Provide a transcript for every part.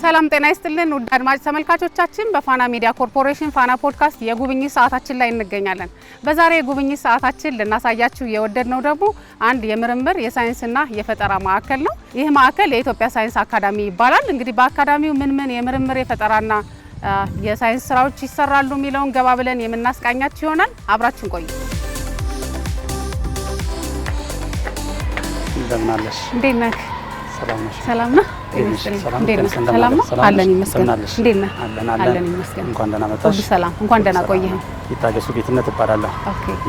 ሰላም ጤና ይስጥልን ውድ አድማጭ ተመልካቾቻችን በፋና ሚዲያ ኮርፖሬሽን ፋና ፖድካስት የጉብኝት ሰዓታችን ላይ እንገኛለን። በዛሬ የጉብኝት ሰዓታችን ልናሳያችሁ የወደድነው ደግሞ አንድ የምርምር የሳይንስና የፈጠራ ማዕከል ነው። ይህ ማዕከል የኢትዮጵያ ሳይንስ አካዳሚ ይባላል። እንግዲህ በአካዳሚው ምን የምርምር የፈጠራና የሳይንስ ስራዎች ይሰራሉ የሚለውን ገባ ብለን የምናስቃኛችሁ ይሆናል። አብራችሁን ቆዩ። እንደምን አለሽ? እንዴት ነህ? ሰላም ነው። ሰላም ነው አለን ይመስገን። እንዴት ነህ? አለን ይመስገን። እንኳን ደህና መጣሽ። ሰላም እንኳን ደህና ቆየህ። ይታገሱ ጌትነት እባላለሁ።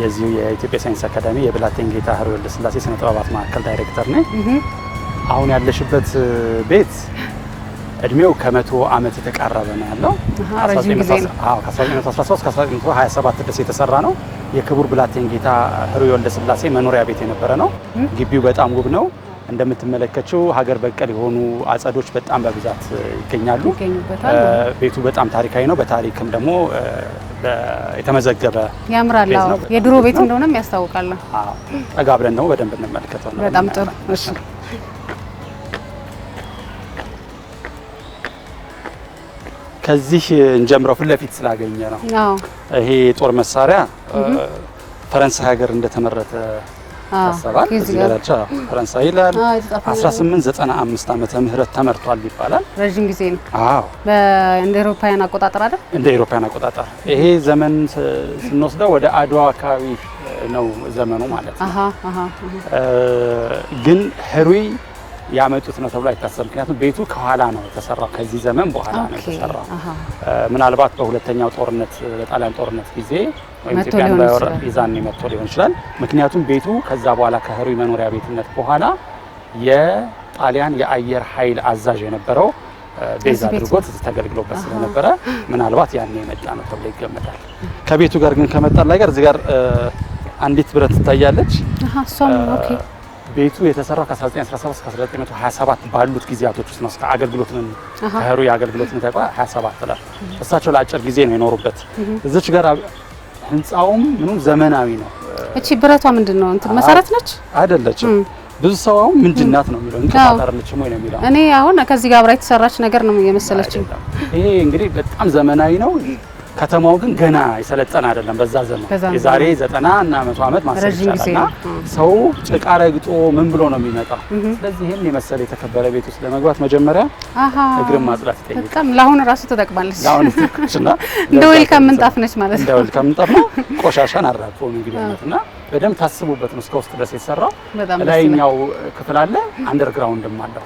የዚሁ የኢትዮጵያ ሳይንስ አካዳሚ የብላቴን ጌታ ኅሩይ ወልደስላሴ ስነ ጥበባት ማዕከል ዳይሬክተር ነኝ። አሁን ያለሽበት ቤት እድሜው ከ100 ዓመት የተቃረበ ነው ያለው። ከ1913 እስከ 1927 ድረስ የተሰራ ነው። የክቡር ብላቴን ጌታ ኅሩይ ወልደስላሴ መኖሪያ ቤት የነበረ ነው። ግቢው በጣም ውብ ነው። እንደምትመለከቱው ሀገር በቀል የሆኑ አጸዶች በጣም በብዛት ይገኛሉ። ቤቱ በጣም ታሪካዊ ነው። በታሪክም ደግሞ የተመዘገበ ያምራል። የድሮ ቤት እንደሆነም ያስታውቃል። ጠጋ ብለን ነው በደንብ እንመለከተው። በጣም ጥሩ። እሺ፣ ከዚህ እንጀምረው። ፊት ለፊት ስላገኘ ነው። ይሄ የጦር መሳሪያ ፈረንሳይ ሀገር እንደተመረተ ታሰባል። እዚህ ጋር ፈረንሳይ ይላል 1895 ዓመተ ምህረት ተመርቷል ይባላል። ረጅም ጊዜ ነው። አዎ፣ እንደ አውሮፓውያን አቆጣጠር አይደል? እንደ አውሮፓውያን አቆጣጠር። ይሄ ዘመን ስንወስደው ወደ አድዋ አካባቢ ነው ዘመኑ ማለት ነው። ግን ኅሩይ ያመጡት ነው ተብሎ አይታሰብም። ምክንያቱም ቤቱ ከኋላ ነው የተሰራው፣ ከዚህ ዘመን በኋላ ነው የተሰራው። ምናልባት በሁለተኛው ጦርነት በጣሊያን ጦርነት ጊዜ ወይም ኢትዮጵያን በይዛን መጥቶ ሊሆን ይችላል። ምክንያቱም ቤቱ ከዛ በኋላ ከኅሩይ መኖሪያ ቤትነት በኋላ የጣሊያን የአየር ኃይል አዛዥ የነበረው ቤዝ አድርጎት ተገልግሎበት ስለነበረ ምናልባት ያኔ የመጣ ነው ተብሎ ይገመታል። ከቤቱ ጋር ግን ከመጣን ላይ ጋር እዚህ ጋር አንዲት ብረት ትታያለች። ቤቱ የተሰራው ከ1917 እስከ 1927 ባሉት ጊዜያቶች ውስጥ ነው። እስከ አገልግሎት ነው ከኅሩይ አገልግሎት ነው 27 ላይ እሳቸው ለአጭር ጊዜ ነው የኖሩበት። እዚች ጋር ህንጻውም ምንም ዘመናዊ ነው። እቺ ብረቷ ምንድነው? እንትን መሰረት ነች አይደለችም? ብዙ ሰው አሁን ምንድናት ነው የሚለው እንቀጣጣርልች ወይ ነው የሚለው። እኔ አሁን ከዚህ ጋር አብራ የተሰራች ነገር ነው የመሰለችኝ። ይሄ እንግዲህ በጣም ዘመናዊ ነው። ከተማው ግን ገና የሰለጠነ አይደለም። በዛ ዘመን የዛሬ 90 እና 100 ዓመት ማሰብ ይችላልና ሰው ጭቃ ረግጦ ምን ብሎ ነው የሚመጣው። ስለዚህ ይሄን የመሰለ የተከበረ ቤት ውስጥ ለመግባት መጀመሪያ እግርን ማጽዳት ይጠይቃል። በጣም ለአሁን ራሱ ተጠቅማለች። ለአሁን ትክክልና እንደ ዌልካም ምንጣፍ ነች ማለት ነው። እንደ ዌልካም ምንጣፍ ነው። ቆሻሻን አራግፎ እንግዲህና በደንብ ታስቡበት ነው እስከ ውስጥ ድረስ የተሰራው። ላይኛው ክፍል አለ፣ አንደርግራውንድም አለው።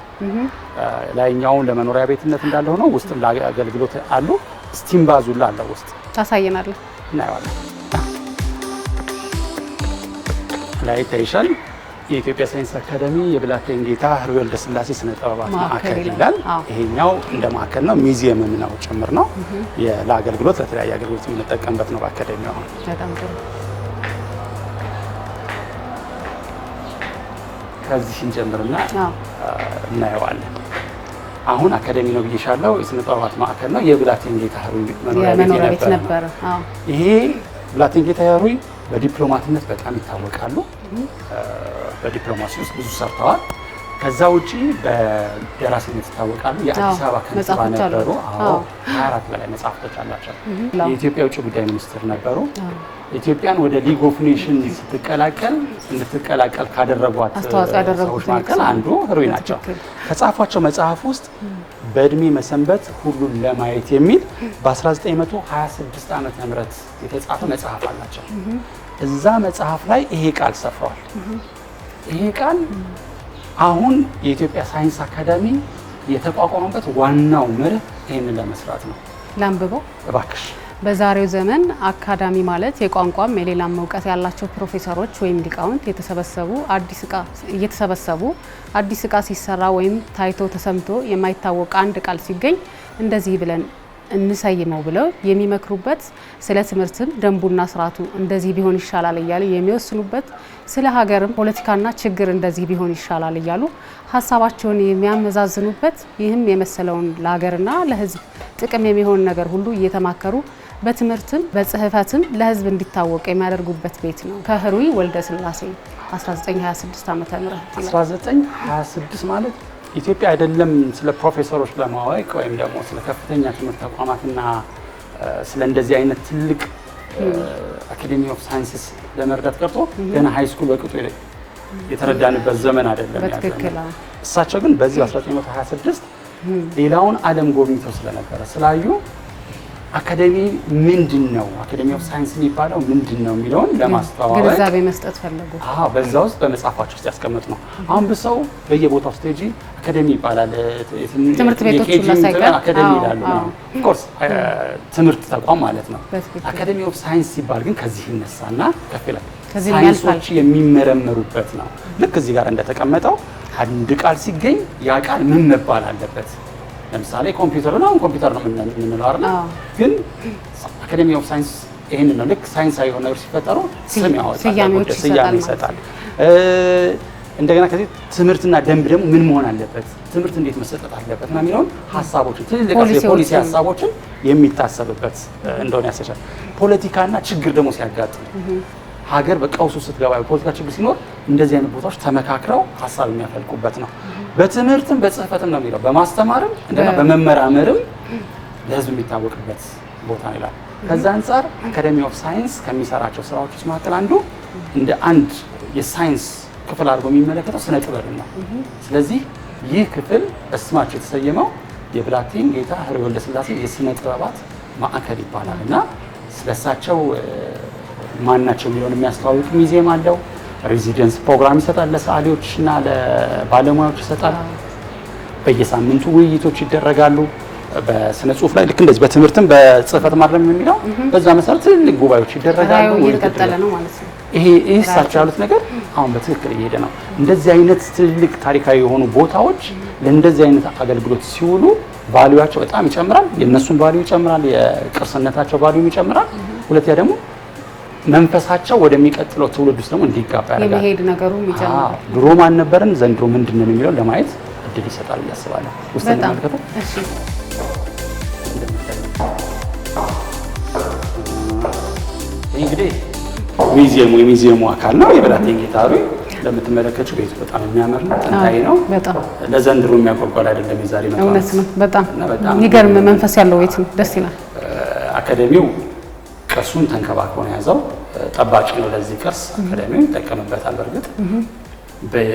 ላይኛውን ለመኖሪያ ቤትነት እንዳለ ሆኖ ውስጥም ለአገልግሎት አሉ። ስቲም ባዙላ አለው ውስጥ ታሳየናለህ። እናየዋለን። ላይ ታይሻል። የኢትዮጵያ ሳይንስ አካዳሚ የብላቴን ጌታ ኅሩይ ወልደስላሴ ስነ ጥበባት ማዕከል ይላል። ይሄኛው እንደ ማዕከል ነው፣ ሚዚየምም ነው ጭምር ነው። ለአገልግሎት ለተለያየ አገልግሎት የምንጠቀምበት ነው በአካዳሚው። አሁን በጣም ጥሩ። ከዚህ እንጀምርና እናየዋለን። አሁን አካዳሚ ነው ብዬሻለሁ። የስነ ጥበባት ማዕከል ነው። የብላቴን ጌታ ኅሩይ መኖሪያ ቤት ነበር። ይሄ ብላቴን ጌታ ኅሩይ በዲፕሎማትነት በጣም ይታወቃሉ። በዲፕሎማሲ ውስጥ ብዙ ሰርተዋል። ከዛ ውጪ በደራሲነት ይታወቃሉ። የአዲስ አበባ ከንቲባ ነበሩ። 24 በላይ መጽሐፍቶች አላቸው። የኢትዮጵያ ውጭ ጉዳይ ሚኒስትር ነበሩ። ኢትዮጵያን ወደ ሊግ ኦፍ ኔሽንስ እንድትቀላቀል ካደረጓት ሰዎች መካከል አንዱ ኅሩይ ናቸው። ከጻፏቸው መጽሐፍ ውስጥ በእድሜ መሰንበት ሁሉን ለማየት የሚል በ1926 ዓመተ ምህረት የተጻፈ መጽሐፍ አላቸው። እዛ መጽሐፍ ላይ ይሄ ቃል ሰፍሯል። ይሄ ቃል አሁን የኢትዮጵያ ሳይንስ አካዳሚ የተቋቋመበት ዋናው መርህ ይሄንን ለመስራት ነው። ላንብበው እባክሽ። በዛሬው ዘመን አካዳሚ ማለት የቋንቋም የሌላም እውቀት ያላቸው ፕሮፌሰሮች ወይም ሊቃውንት እየተሰበሰቡ አዲስ ዕቃ ሲሰራ ወይም ታይቶ ተሰምቶ የማይታወቅ አንድ ቃል ሲገኝ እንደዚህ ብለን እንሰይመው ብለው የሚመክሩበት፣ ስለ ትምህርትም ደንቡና ስርዓቱ እንደዚህ ቢሆን ይሻላል እያሉ የሚወስኑበት፣ ስለ ሀገርም ፖለቲካና ችግር እንደዚህ ቢሆን ይሻላል እያሉ ሀሳባቸውን የሚያመዛዝኑበት፣ ይህም የመሰለውን ለሀገርና ለሕዝብ ጥቅም የሚሆን ነገር ሁሉ እየተማከሩ በትምህርትም በጽህፈትም ለሕዝብ እንዲታወቅ የሚያደርጉበት ቤት ነው። ከኅሩይ ወልደስላሴ 1926 ዓመተ ምህረት 1926 ማለት ኢትዮጵያ አይደለም ስለ ፕሮፌሰሮች ለማወቅ ወይም ደግሞ ስለ ከፍተኛ ትምህርት ተቋማትና ስለ እንደዚህ አይነት ትልቅ አካዴሚ ኦፍ ሳይንስስ ለመርዳት ቀርቶ ገና ሃይ ስኩል በቅጡ የተረዳንበት ዘመን አይደለም ያለው። እሳቸው ግን በዚህ 1926 ሌላውን ዓለም ጎብኝተው ስለነበረ ስላዩ አካዴሚ ምንድነው አካዴሚ ኦፍ ሳይንስ የሚባለው ምንድነው የሚለውን ለማስተዋወቅ ግንዛቤ መስጠት ፈለጉ። በዛ ውስጥ በመጽሐፋቸው ውስጥ ያስቀምጥ ነው። አሁን ብሰው በየቦታው ስቴጂ አካዴሚ ይባላል። ትምህርት ቤቶች ሁሉ ሳይቀር አካዴሚ ይላሉ። ኦፍ ኮርስ ትምህርት ተቋም ማለት ነው። አካዴሚ ኦፍ ሳይንስ ሲባል ግን ከዚህ ይነሳና ከፍ ይላል። ሳይንሶች የሚመረመሩበት ነው። ልክ እዚህ ጋር እንደተቀመጠው አንድ ቃል ሲገኝ ያ ቃል ምን መባል አለበት? ለምሳሌ ኮምፒውተር ነው፣ ኮምፒውተር ነው የምንለው አይደል? ግን አካዴሚ ኦፍ ሳይንስ ይሄንን ነው። ልክ ሳይንሳዊ የሆነ ነገር ሲፈጠሩ ስም ያወጣል፣ ስያሜ ይሰጣል። እንደገና ከዚህ ትምህርትና ደንብ ደግሞ ምን መሆን አለበት፣ ትምህርት እንዴት መሰጠት አለበት እና የሚለውን ሀሳቦችን ትልልቅ የፖሊሲ ሀሳቦችን የሚታሰብበት እንደሆነ ያሳያል። ፖለቲካና ችግር ደግሞ ሲያጋጥም ሀገር በቀውሱ ስትገባ የፖለቲካ ችግር ሲኖር እንደዚህ አይነት ቦታዎች ተመካክረው ሀሳብ የሚያፈልቁበት ነው። በትምህርትም በጽህፈትም ነው የሚለው፣ በማስተማርም እንደና በመመራመርም ለህዝብ የሚታወቅበት ቦታ ነው ይላል። ከዛ አንጻር አካዴሚ ኦፍ ሳይንስ ከሚሰራቸው ስራዎች ውስጥ መካከል አንዱ እንደ አንድ የሳይንስ ክፍል አድርጎ የሚመለከተው ስነ ጥበብ ነው። ስለዚህ ይህ ክፍል በስማቸው የተሰየመው የብላቴን ጌታ ኅሩይ ወልደስላሴ የስነ ጥበባት ማዕከል ይባላል እና ስለሳቸው ማናቸው የሚለውን የሚያስተዋውቅ ሙዚየም አለው። ሬዚደንስ ፕሮግራም ይሰጣል፣ ለሰዓሊዎች እና ለባለሙያዎች ይሰጣል። በየሳምንቱ ውይይቶች ይደረጋሉ። በስነ ጽሁፍ ላይ ልክ እንደዚህ በትምህርትም በጽህፈት ማድረም የሚለው በዛ መሰረት ትልቅ ጉባኤዎች ይደረጋሉ። እየቀጠለ ነው ማለት ነው። ይሄ እሳቸው ያሉት ነገር አሁን በትክክል እየሄደ ነው። እንደዚህ አይነት ትልቅ ታሪካዊ የሆኑ ቦታዎች ለእንደዚህ አይነት አገልግሎት ሲውሉ ቫልዩዋቸው በጣም ይጨምራል። የእነሱን ቫልዩ ይጨምራል፣ የቅርስነታቸው ቫልዩ ይጨምራል። ሁለተኛ ደግሞ መንፈሳቸው ወደሚቀጥለው ትውልድ ውስጥ ደግሞ እንዲጋባ ያደርጋል። የመሄድ ነገሩ ይጨምራል። ድሮ ማን ነበርን ዘንድሮ ምንድነው የሚለው ለማየት እድል ይሰጣል ያስባለሁ። ውስጥ ተመልከቱ። እሺ እንግዲህ ሙዚየሙ አካል ነው። የብላቴን ጌታ ኅሩይ እንደምትመለከቱ ቤቱ በጣም የሚያምር ነው፣ ጥንታዊ ነው። በጣም ለዘንድሮ የሚያጓጓል አይደለም። የዛሬ መጣ እውነት ነው። በጣም የሚገርም መንፈስ ያለው ቤት ነው። ደስ ይላል። አካዴሚው ቅርሱን ተንከባክቦ ነው የያዘው። ጠባቂ ነው ለዚህ ቅርስ። አካዴሚው ይጠቀምበታል። በእርግጥ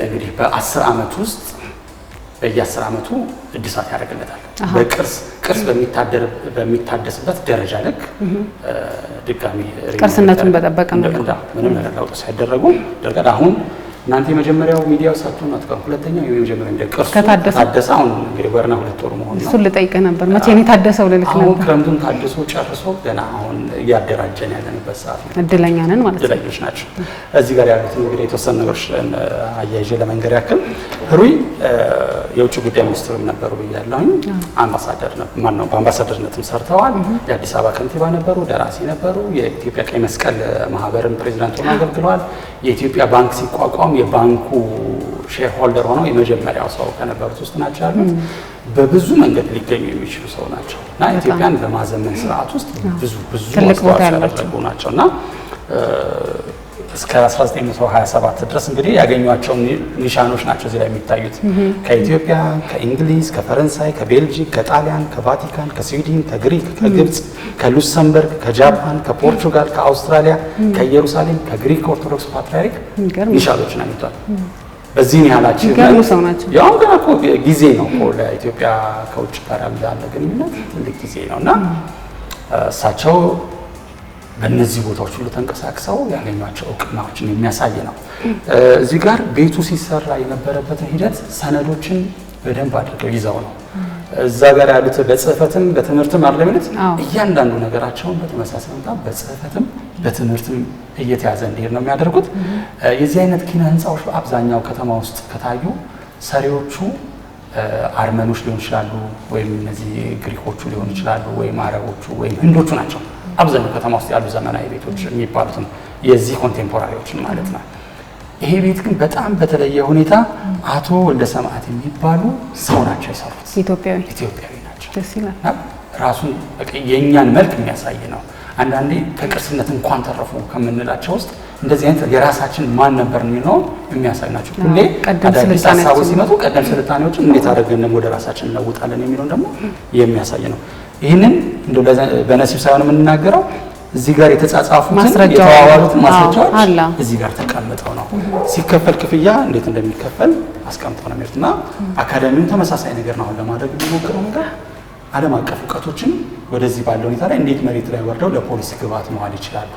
እንግዲህ በ10 ዓመት ውስጥ በየ10 ዓመቱ እድሳት ያደርግለታል። በቅርስ በሚታደስበት ደረጃ ልክ ድጋሚ ቅርስነቱን በጠበቀ መልኩ ምንም ነገር ለውጥ ሳይደረጉ ደርጋል። አሁን እናንተ የመጀመሪያው ሚዲያው ሳትሆን አትቀሩ። ሁለተኛው የመጀመሪያው እንደ ቅርሱ ታደሰ። አሁን እንግዲህ ወርና 2 ወር መሆን ነው። እሱን ልጠይቅህ ነበር። መቼ ነው የታደሰው ልልክ ነበር። አሁን ክረምቱን ታድሶ ጨርሶ ገና አሁን እያደራጀን ያለንበት ሰዓት ነው። እድለኛ ነን ማለት ነው። እድለኞች ናቸው። እዚህ ጋር ያሉት እንግዲህ የተወሰኑ ነገሮች አያይዤ ለመንገር ያክል ኅሩይ የውጭ ጉዳይ ሚኒስትሩም ነበሩ ብያለሁኝ። አምባሳደር ነው በአምባሳደርነትም ሰርተዋል። የአዲስ አበባ ከንቲባ ነበሩ፣ ደራሲ ነበሩ። የኢትዮጵያ ቀይ መስቀል ማህበርን ፕሬዚዳንት ሆነው አገልግለዋል። የኢትዮጵያ ባንክ ሲቋቋም የባንኩ ሼር ሆልደር ሆነው የመጀመሪያው ሰው ከነበሩት ውስጥ ናቸው ያሉት። በብዙ መንገድ ሊገኙ የሚችሉ ሰው ናቸው እና ኢትዮጵያን በማዘመን ስርዓት ውስጥ ብዙ አስተዋጽኦ ያደረጉ ናቸው እና እስከ 1927 ድረስ እንግዲህ ያገኟቸው ኒሻኖች ናቸው እዚህ ላይ የሚታዩት። ከኢትዮጵያ፣ ከእንግሊዝ፣ ከፈረንሳይ፣ ከቤልጂክ፣ ከጣሊያን፣ ከቫቲካን፣ ከስዊድን፣ ከግሪክ፣ ከግብጽ፣ ከሉክሰምበርግ፣ ከጃፓን፣ ከፖርቹጋል፣ ከአውስትራሊያ፣ ከኢየሩሳሌም፣ ከግሪክ ኦርቶዶክስ ፓትርያርክ ኒሻኖችን አግኝቷል። በዚህ ያላችሁ ያው ገና እኮ ጊዜ ነው እኮ ለኢትዮጵያ ከውጭ ጋር ያለ ግንኙነት ትልቅ ጊዜ ነውና እሳቸው በእነዚህ ቦታዎች ሁሉ ተንቀሳቅሰው ያገኟቸው እውቅናዎችን የሚያሳይ ነው። እዚህ ጋር ቤቱ ሲሰራ የነበረበትን ሂደት ሰነዶችን በደንብ አድርገው ይዘው ነው እዛ ጋር ያሉት። በጽህፈትም በትምህርትም አርለምነት እያንዳንዱ ነገራቸውን በተመሳሳይ ሁኔታ በጽህፈትም በትምህርትም እየተያዘ እንዲሄድ ነው የሚያደርጉት። የዚህ አይነት ኪነ ህንፃዎች በአብዛኛው ከተማ ውስጥ ከታዩ ሰሪዎቹ አርመኖች ሊሆኑ ይችላሉ፣ ወይም እነዚህ ግሪኮቹ ሊሆኑ ይችላሉ፣ ወይም አረቦቹ ወይም ህንዶቹ ናቸው። አብዛኛው ከተማ ውስጥ ያሉ ዘመናዊ ቤቶች የሚባሉት ነው የዚህ ኮንቴምፖራሪዎችን ማለት ነው። ይሄ ቤት ግን በጣም በተለየ ሁኔታ አቶ ወልደ ሰማዕት የሚባሉ ሰው ናቸው የሰሩት። ኢትዮጵያዊ ናቸው። ደስ ይላል። ራሱን የእኛን መልክ የሚያሳይ ነው። አንዳንዴ ከቅርስነት እንኳን ተረፉ ከምንላቸው ውስጥ እንደዚህ አይነት የራሳችን ማን ነበር ነው የሚያሳይ ናቸው። ሁሌ አዳዲስ ሀሳቦች ሲመጡ ቀደም ስልጣኔዎችን እንዴት አድርገን ወደ ራሳችን እንለውጣለን የሚለውን ደግሞ የሚያሳይ ነው። ይህንን እንደው በነሲብ ሳይሆን የምንናገረው እዚህ ጋር የተጻጻፉትን የተዋዋሉትን ማስረጃዎች እዚህ ጋር ተቀምጠው ነው። ሲከፈል ክፍያ እንዴት እንደሚከፈል አስቀምጠው ነው የሚሉትና አካዳሚውን ተመሳሳይ ነገር ነው ለማድረግ የሚሞክረው ነገር ዓለም አቀፍ እውቀቶችን ወደዚህ ባለው ሁኔታ ላይ እንዴት መሬት ላይ ወርደው ለፖሊሲ ግብዓት መዋል ይችላሉ።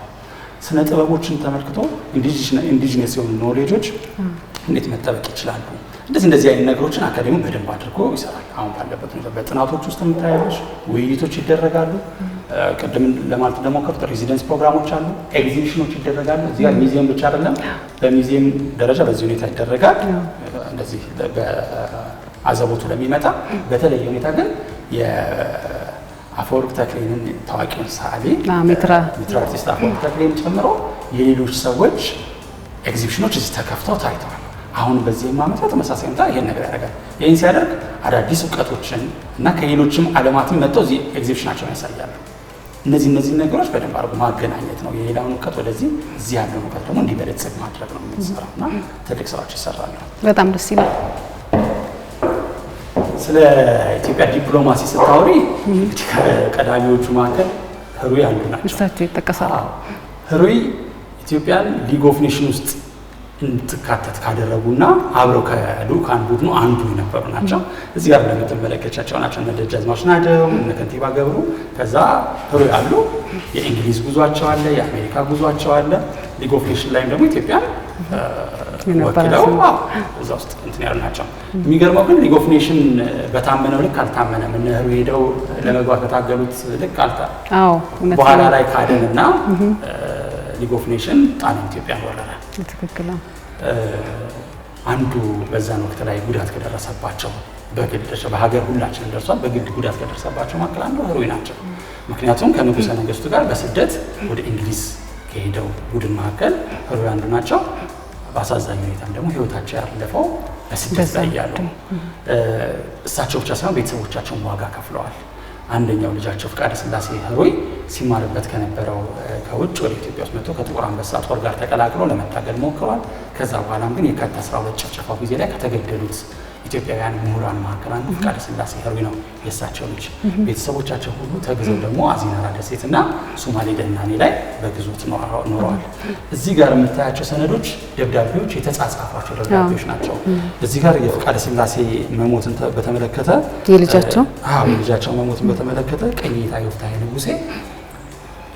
ስነ ጥበቦችን ተመልክቶ ኢንዲጂነስ የሆኑ ኖሌጆች እንዴት መጠበቅ ይችላሉ። እንደዚህ አይነት ነገሮችን አካዳሚውን በደንብ አድርጎ ይሰራል። አሁን ባለበት ሁኔታ በጥናቶች ውስጥ የምታያለሽ ውይይቶች ይደረጋሉ። ቅድም ለማለት እንደሞከሩት ሬዚደንስ ፕሮግራሞች አሉ፣ ኤግዚቢሽኖች ይደረጋሉ። እዚህ ጋር ሚዚየም ብቻ አይደለም፣ በሚዚየም ደረጃ በዚህ ሁኔታ ይደረጋል። እንደዚህ በአዘቦቱ ለሚመጣ በተለየ ሁኔታ ግን የአፈወርቅ ተክሌንን ታዋቂውን ሰዓሊ ሜትር አርቲስት አፈወርቅ ተክሌን ጨምሮ የሌሎች ሰዎች ኤግዚቢሽኖች እዚህ ተከፍተው ታይተዋል። አሁን በዚህ ዓመት ተመሳሳይ ሁኔታ ይሄን ነገር ያደርጋል። ይህን ሲያደርግ አዳዲስ እውቀቶችን እና ከሌሎችም ዓለማትም መጥተው እዚህ ኤግዚቢሽናቸውን ያሳያሉ። እነዚህ ነገሮች በደንብ አድርጎ ማገናኘት ነው። የሌላውን እውቀት ወደዚህ እዚህ ያለውን እውቀት ደግሞ እንዲበለጽግ ማድረግ ነው የምንሰራው እና ትልቅ ስራዎች ይሰራሉ። በጣም ደስ ይላል። ስለ ኢትዮጵያ ዲፕሎማሲ ስታወሪ ከቀዳሚዎቹ መካከል ህሩይ አንዱ ናቸው። እሳቸው ይጠቀሳሉ። ህሩይ ኢትዮጵያን ሊግ ኦፍ ኔሽን ውስጥ እንድትካተት ካደረጉና አብረው ከልኡካን ቡድኑ አንዱ የነበሩ ናቸው። እዚህ ጋር እንደምትመለከቻቸው ናቸው እነ ደጃዝማች ናደው፣ እነ ከንቲባ ገብሩ። ከዛ ህሩይ አሉ። የእንግሊዝ ጉዟቸው አለ፣ የአሜሪካ ጉዟቸው አለ። ሊግ ኦፍ ኔሽን ላይም ደግሞ ኢትዮጵያን ወክለው እዛ ውስጥ እንትን ያሉ ናቸው። የሚገርመው ግን ሊግ ኦፍ ኔሽን በታመነው ልክ አልታመነም። እነ ህሩይ ሄደው ለመግባት ከታገሉት ልክ በኋላ ላይ ካደንና ሊግ ኦፍ ኔሽን ጣሊያን ኢትዮጵያን ወረረ። ትክክል። አንዱ በዛን ወቅት ላይ ጉዳት ከደረሰባቸው በግል በሀገር ሁላችንም ደርሷል። በግል ጉዳት ከደረሰባቸው መካከል አንዱ ህሩይ ናቸው። ምክንያቱም ከንጉሠ ነገሥቱ ጋር በስደት ወደ እንግሊዝ ከሄደው ቡድን መካከል ህሩይ አንዱ ናቸው። በአሳዛኝ ሁኔታም ደግሞ ህይወታቸው ያለፈው በስደት ላይ ያሉ እሳቸው ብቻ ሳይሆን ቤተሰቦቻቸውን ዋጋ ከፍለዋል። አንደኛው ልጃቸው ፍቃደ ስላሴ ህሩይ ሲማርበት ከነበረው ከውጭ ወደ ኢትዮጵያ ውስጥ መጥቶ ከጥቁር አንበሳ ጦር ጋር ተቀላቅሎ ለመታገል ሞክሯል። ከዛ በኋላም ግን የካቲት 12 ጭፍጨፋው ጊዜ ላይ ከተገደሉት ኢትዮጵያውያን ምሁራን መካከል አንዱ ፍቃደ ስላሴ ህሩይ ነው። የእሳቸው ልጅ ቤተሰቦቻቸው ሁሉ ተግዘው ደግሞ አዚናራ ደሴትና ሶማሌ ደናኔ ላይ በግዞት ኖረዋል። እዚህ ጋር የምታያቸው ሰነዶች ደብዳቤዎች የተጻጻፏቸው ደብዳቤዎች ናቸው። እዚህ ጋር የፍቃደ ስላሴ መሞትን በተመለከተ የልጃቸው መሞትን በተመለከተ ቀኝጌታ ዮፍታሔ ንጉሴ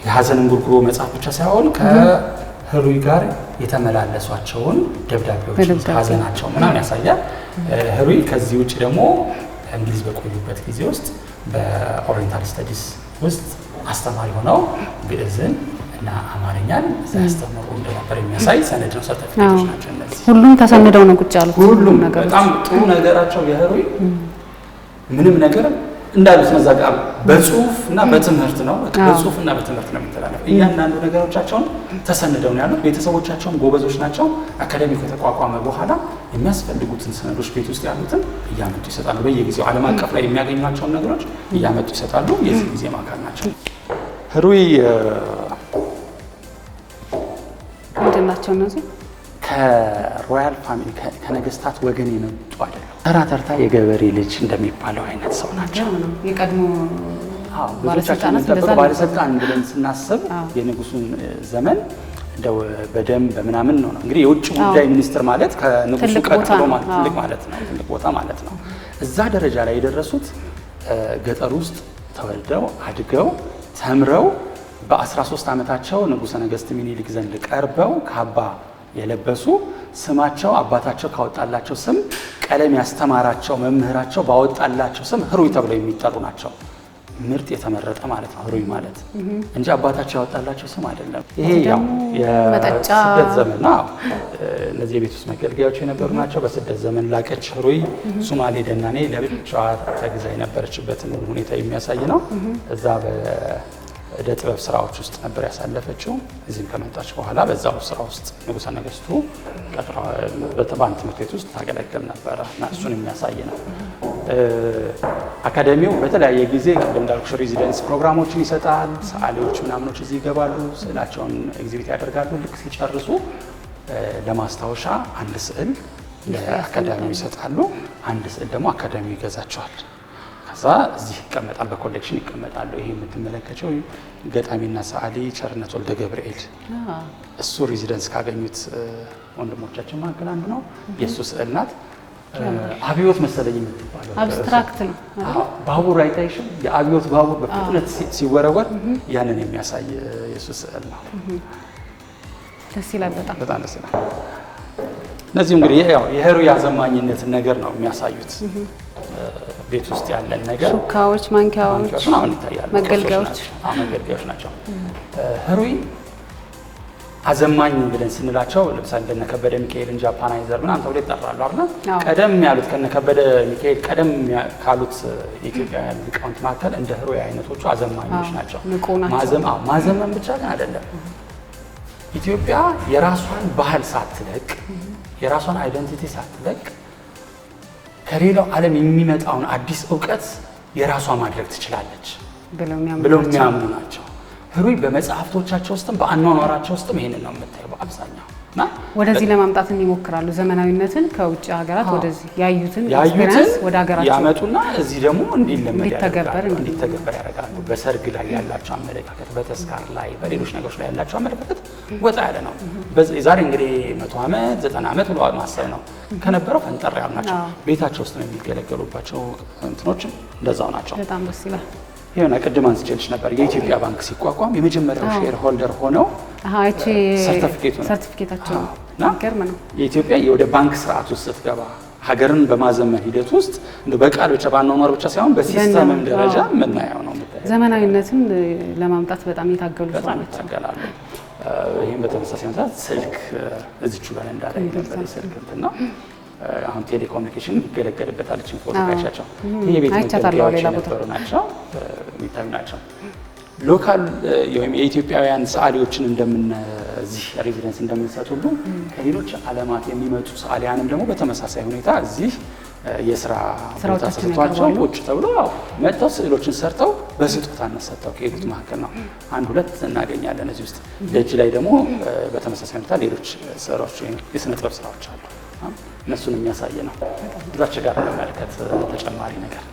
የሀዘን እንጉርጉሮ መጽሐፍ ብቻ ሳይሆን ከህሩይ ጋር የተመላለሷቸውን ደብዳቤዎች ሀዘናቸው ምናምን ያሳያል። ህሩይ ከዚህ ውጭ ደግሞ እንግሊዝ በቆዩበት ጊዜ ውስጥ በኦሪየንታል ስተዲስ ውስጥ አስተማሪ ሆነው ግዕዝን እና አማርኛን ያስተምሩ እንደነበር የሚያሳይ ሰነድ ነው። ሰርተፊኬቶች ናቸው እነዚህ። ሁሉም ተሰንደው ነው ቁጭ ያሉት። ሁሉም ነገር በጣም ጥሩ ነገራቸው የህሩይ ምንም ነገር እንዳሉት መዛጋ በጽሁፍ እና በትምህርት ነው። በጽሁፍ እና በትምህርት ነው የሚተላለፈው። እያንዳንዱ ነገሮቻቸውን ተሰንደው ነው ያሉት። ቤተሰቦቻቸውን ጎበዞች ናቸው። አካዳሚው ከተቋቋመ በኋላ የሚያስፈልጉትን ሰነዶች ቤት ውስጥ ያሉትን እያመጡ ይሰጣሉ። በየጊዜው ዓለም አቀፍ ላይ የሚያገኟቸውን ነገሮች እያመጡ ይሰጣሉ። የዚህ ጊዜ አካል ናቸው። ህሩይ ምንድን ናቸው እነዚህ? ከሮያል ፋሚሊ ከነገስታት ወገን የመጡ አይደለም። ተራ የገበሬ ልጅ እንደሚባለው አይነት ሰው ናቸው። የቀድሞ ባለስልጣን ብለን ስናስብ የንጉሱን ዘመን እንደው በደም በምናምን ነው። እንግዲህ የውጭ ጉዳይ ሚኒስትር ማለት ከንጉሱ ቀጥሎ ማለት ትልቅ ማለት ነው፣ ትልቅ ቦታ ማለት ነው። እዛ ደረጃ ላይ የደረሱት ገጠር ውስጥ ተወልደው አድገው ተምረው በ13 ዓመታቸው ንጉሠ ነገሥት ሚኒሊክ ዘንድ ቀርበው ካባ የለበሱ ስማቸው አባታቸው ካወጣላቸው ስም ቀለም ያስተማራቸው መምህራቸው ባወጣላቸው ስም ህሩይ ተብለው የሚጠሩ ናቸው። ምርጥ የተመረጠ ማለት ነው ህሩይ ማለት እንጂ አባታቸው ያወጣላቸው ስም አይደለም። ይሄ ያው የስደት ዘመን ነው። እነዚህ የቤት ውስጥ መገልገያዎች የነበሩ ናቸው። በስደት ዘመን ላቀች ህሩይ ሶማሌ ደናኔ ለብቻዋ ተግዛ የነበረችበትን ሁኔታ የሚያሳይ ነው። እዛ እደ ጥበብ ስራዎች ውስጥ ነበር ያሳለፈችው። እዚህም ከመጣች በኋላ በዛው ስራ ውስጥ ንጉሠ ነገሥቱ በተባን ትምህርት ቤት ውስጥ ታገለግል ነበረ እና እሱን የሚያሳይ ነው። አካዳሚው በተለያየ ጊዜ እንዳልኩሽ ሬዚደንስ ፕሮግራሞችን ይሰጣል። ሰዓሊዎች ምናምኖች እዚህ ይገባሉ፣ ስዕላቸውን ኤግዚቢት ያደርጋሉ። ልክ ሲጨርሱ ለማስታወሻ አንድ ስዕል ለአካዳሚው ይሰጣሉ፣ አንድ ስዕል ደግሞ አካዳሚው ይገዛቸዋል። ከዛ እዚህ ይቀመጣል፣ በኮሌክሽን ይቀመጣሉ። ይሄ የምትመለከቸው ገጣሚና ሰዓሊ ቸርነት ወልደ ገብርኤል እሱ ሬዚደንስ ካገኙት ወንድሞቻችን መካከል አንዱ ነው። የእሱ ስዕል ናት። አብዮት መሰለኝ የምትባለው አብስትራክት ነው። ባቡር አይታይሽም? የአብዮት ባቡር በፍጥነት ሲወረወር ያንን የሚያሳይ የእሱ ስዕል ነው። ደስ ይላል። በጣም ደስ ይላል። እነዚህ እንግዲህ ያው የህሩይ አዘማኝነትን ነገር ነው የሚያሳዩት። ቤት ውስጥ ያለን ነገር ሹካዎች፣ ማንኪያዎች አሁን ይታያሉ። መገልገያዎች ናቸው። ህሩይ አዘማኝ ብለን ስንላቸው ለምሳሌ እንደነ ከበደ ሚካኤልን ጃፓናይዘር ምናምን ተብሎ ይጠራሉ አይደል? ቀደም ያሉት ከነ ከበደ ሚካኤል ቀደም ካሉት የኢትዮጵያውያን ሊቃውንት መካከል እንደ ህሩይ አይነቶቹ አዘማኞች ናቸው። ማዘመን ብቻ ግን አይደለም። ኢትዮጵያ የራሷን ባህል ሳትለቅ የራሷን አይደንቲቲ ሳትለቅ ከሌላው ዓለም የሚመጣውን አዲስ እውቀት የራሷ ማድረግ ትችላለች ብለው የሚያምኑ ናቸው። ህሩይ በመጽሐፍቶቻቸው ውስጥም በአኗኗራቸው ውስጥም ይሄንን ነው የምታየው በአብዛኛው። እና ወደዚህ ለማምጣት ይሞክራሉ። ዘመናዊነትን ከውጭ ሀገራት ወደዚህ ያዩትን ወደ ሀገራቸው ያመጡና እዚህ ደግሞ እንዲተገበር ያደርጋሉ። በሰርግ ላይ ያላቸው አመለካከት፣ በተስካር ላይ፣ በሌሎች ነገሮች ላይ ያላቸው አመለካከት ወጣ ያለ ነው። ዛሬ እንግዲህ 100 ዓመት 90 ዓመት ብሎ ማሰብ ነው ከነበረው ፈንጠር ያሉ ናቸው። ቤታቸው ውስጥ ነው የሚገለገሉባቸው እንትኖችም እንደዛው ናቸው። በጣም ደስ ይላል። ይሄና ቅድም አንስቼልሽ ነበር የኢትዮጵያ ባንክ ሲቋቋም የመጀመሪያው ሼር ሆልደር ሆነው ሰርቲፊኬታቸው ገርም ነው። የኢትዮጵያ ወደ ባንክ ስርዓት ውስጥ ስትገባ ሀገርን በማዘመን ሂደት ውስጥ እንደው በቃል ብቻ ባናኖር ብቻ ሳይሆን በሲስተምም ደረጃ የምናየው ነው። ዘመናዊነትን ለማምጣት በጣም የታገሉ ይታገላሉ። ይሄን በተመሳሳይ ሁኔታ ስልክ እዚቹ ጋር እንዳለ ነበር ስልክ እንትን ነው። አሁን ቴሌኮሙኒኬሽን ይገለገልበታል። እቺን ፎቶ ካያቻቸው ይሄ ቤት መገልገያዎች የነበሩ ናቸው፣ የሚታዩ ናቸው። ሎካል የኢትዮጵያውያን ሰዓሊዎችን እንደምንዚህ ሬዚደንስ እንደምንሰጥ ሁሉ ከሌሎች ዓለማት የሚመጡ ሰዓሊያንም ደግሞ በተመሳሳይ ሁኔታ እዚህ የስራ ቦታ ተሰጥቷቸው ቁጭ ተብሎ መጥተው ስዕሎችን ሰርተው በስጦታነት ሰጥተው ከሄዱት መካከል ነው። አንድ ሁለት እናገኛለን እዚህ ውስጥ። ደጅ ላይ ደግሞ በተመሳሳይ ሁኔታ ሌሎች ስራዎች ወይም የስነ ጥበብ ስራዎች አሉ። እነሱን የሚያሳይ ነው። እዛች ጋር ለመመልከት ተጨማሪ ነገር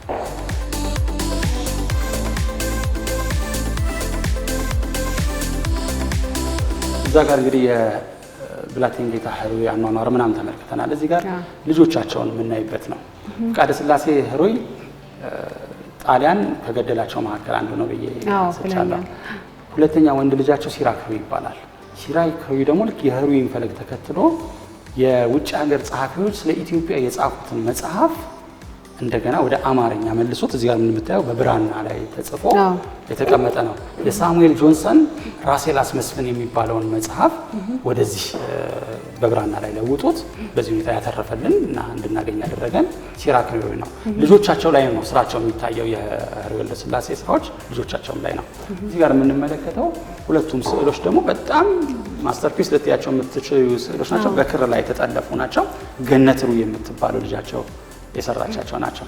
እዛ ጋር እንግዲህ የብላቴን ጌታ ህሩይ አኗኗር ምናምን ተመልክተናል። እዚህ ጋር ልጆቻቸውን የምናይበት ነው። ፍቃደ ስላሴ ህሩይ ጣሊያን ከገደላቸው መካከል አንዱ ነው ብዬ ሰቻለሁ። ሁለተኛ ወንድ ልጃቸው ሲራክ ህሩይ ይባላል። ሲራክ ህሩይ ደግሞ ልክ የህሩይን ፈለግ ተከትሎ የውጭ ሀገር ጸሐፊዎች ስለ ኢትዮጵያ የጻፉትን መጽሐፍ እንደገና ወደ አማርኛ መልሶት እዚህ ጋር የምታየው በብራና ላይ ተጽፎ የተቀመጠ ነው። የሳሙኤል ጆንሰን ራሴላስ መስፍን የሚባለውን መጽሐፍ ወደዚህ በብራና ላይ ለውጦት በዚህ ሁኔታ ያተረፈልን እና እንድናገኝ ያደረገን ሲራክ ህሩይ ነው። ልጆቻቸው ላይ ነው ስራቸው የሚታየው። የህሩይ ወልደ ስላሴ ስራዎች ልጆቻቸውም ላይ ነው። እዚህ ጋር የምንመለከተው ሁለቱም ስዕሎች ደግሞ በጣም ማስተርፒስ ልትያቸው የምትችሉ ስዕሎች ናቸው። በክር ላይ የተጠለፉ ናቸው። ገነት ህሩይ የምትባለው ልጃቸው የሰራቻቸው ናቸው።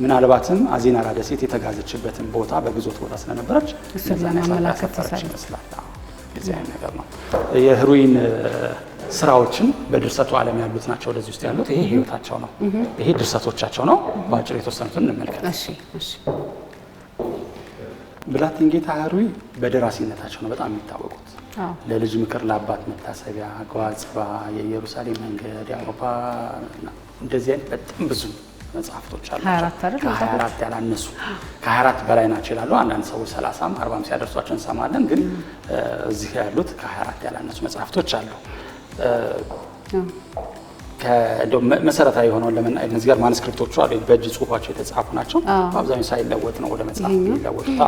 ምናልባትም አዜናራ ደሴት የተጋዘችበትን ቦታ በግዞት ቦታ ስለነበረች እዛን ያሳፈረች ይመስላል። የዚህ አይነት ነገር ነው። የህሩይን ስራዎችን በድርሰቱ ዓለም ያሉት ናቸው ወደዚህ ውስጥ ያሉት። ይሄ ህይወታቸው ነው። ይሄ ድርሰቶቻቸው ነው። በአጭር የተወሰኑትን እንመልከት። ብላቴን ጌታ ህሩይ በደራሲነታቸው ነው በጣም የሚታወቁት። ለልጅ ምክር፣ ለአባት መታሰቢያ፣ ገዋጽባ፣ የኢየሩሳሌም መንገድ፣ የአውሮፓ እንደዚህ አይነት በጣም ብዙ መጽሐፍቶች አሉ። 24 ያላነሱ ከ24 በላይ ናቸው ይላሉ። አንዳንድ ሰዎች 30ም 40ም ሲያደርሷቸው እንሰማለን። ግን እዚህ ያሉት ከ24 ያላነሱ መጽሐፍቶች አሉ። መሰረታዊ የሆነውን ለምናይ እነዚህ ጋር ማኑስክሪፕቶቹ አሉ። በእጅ ጽሁፋቸው የተጻፉ ናቸው። በአብዛኛው ሳይለወጥ ነው ወደ መጽሐፍ የሚለወጡት።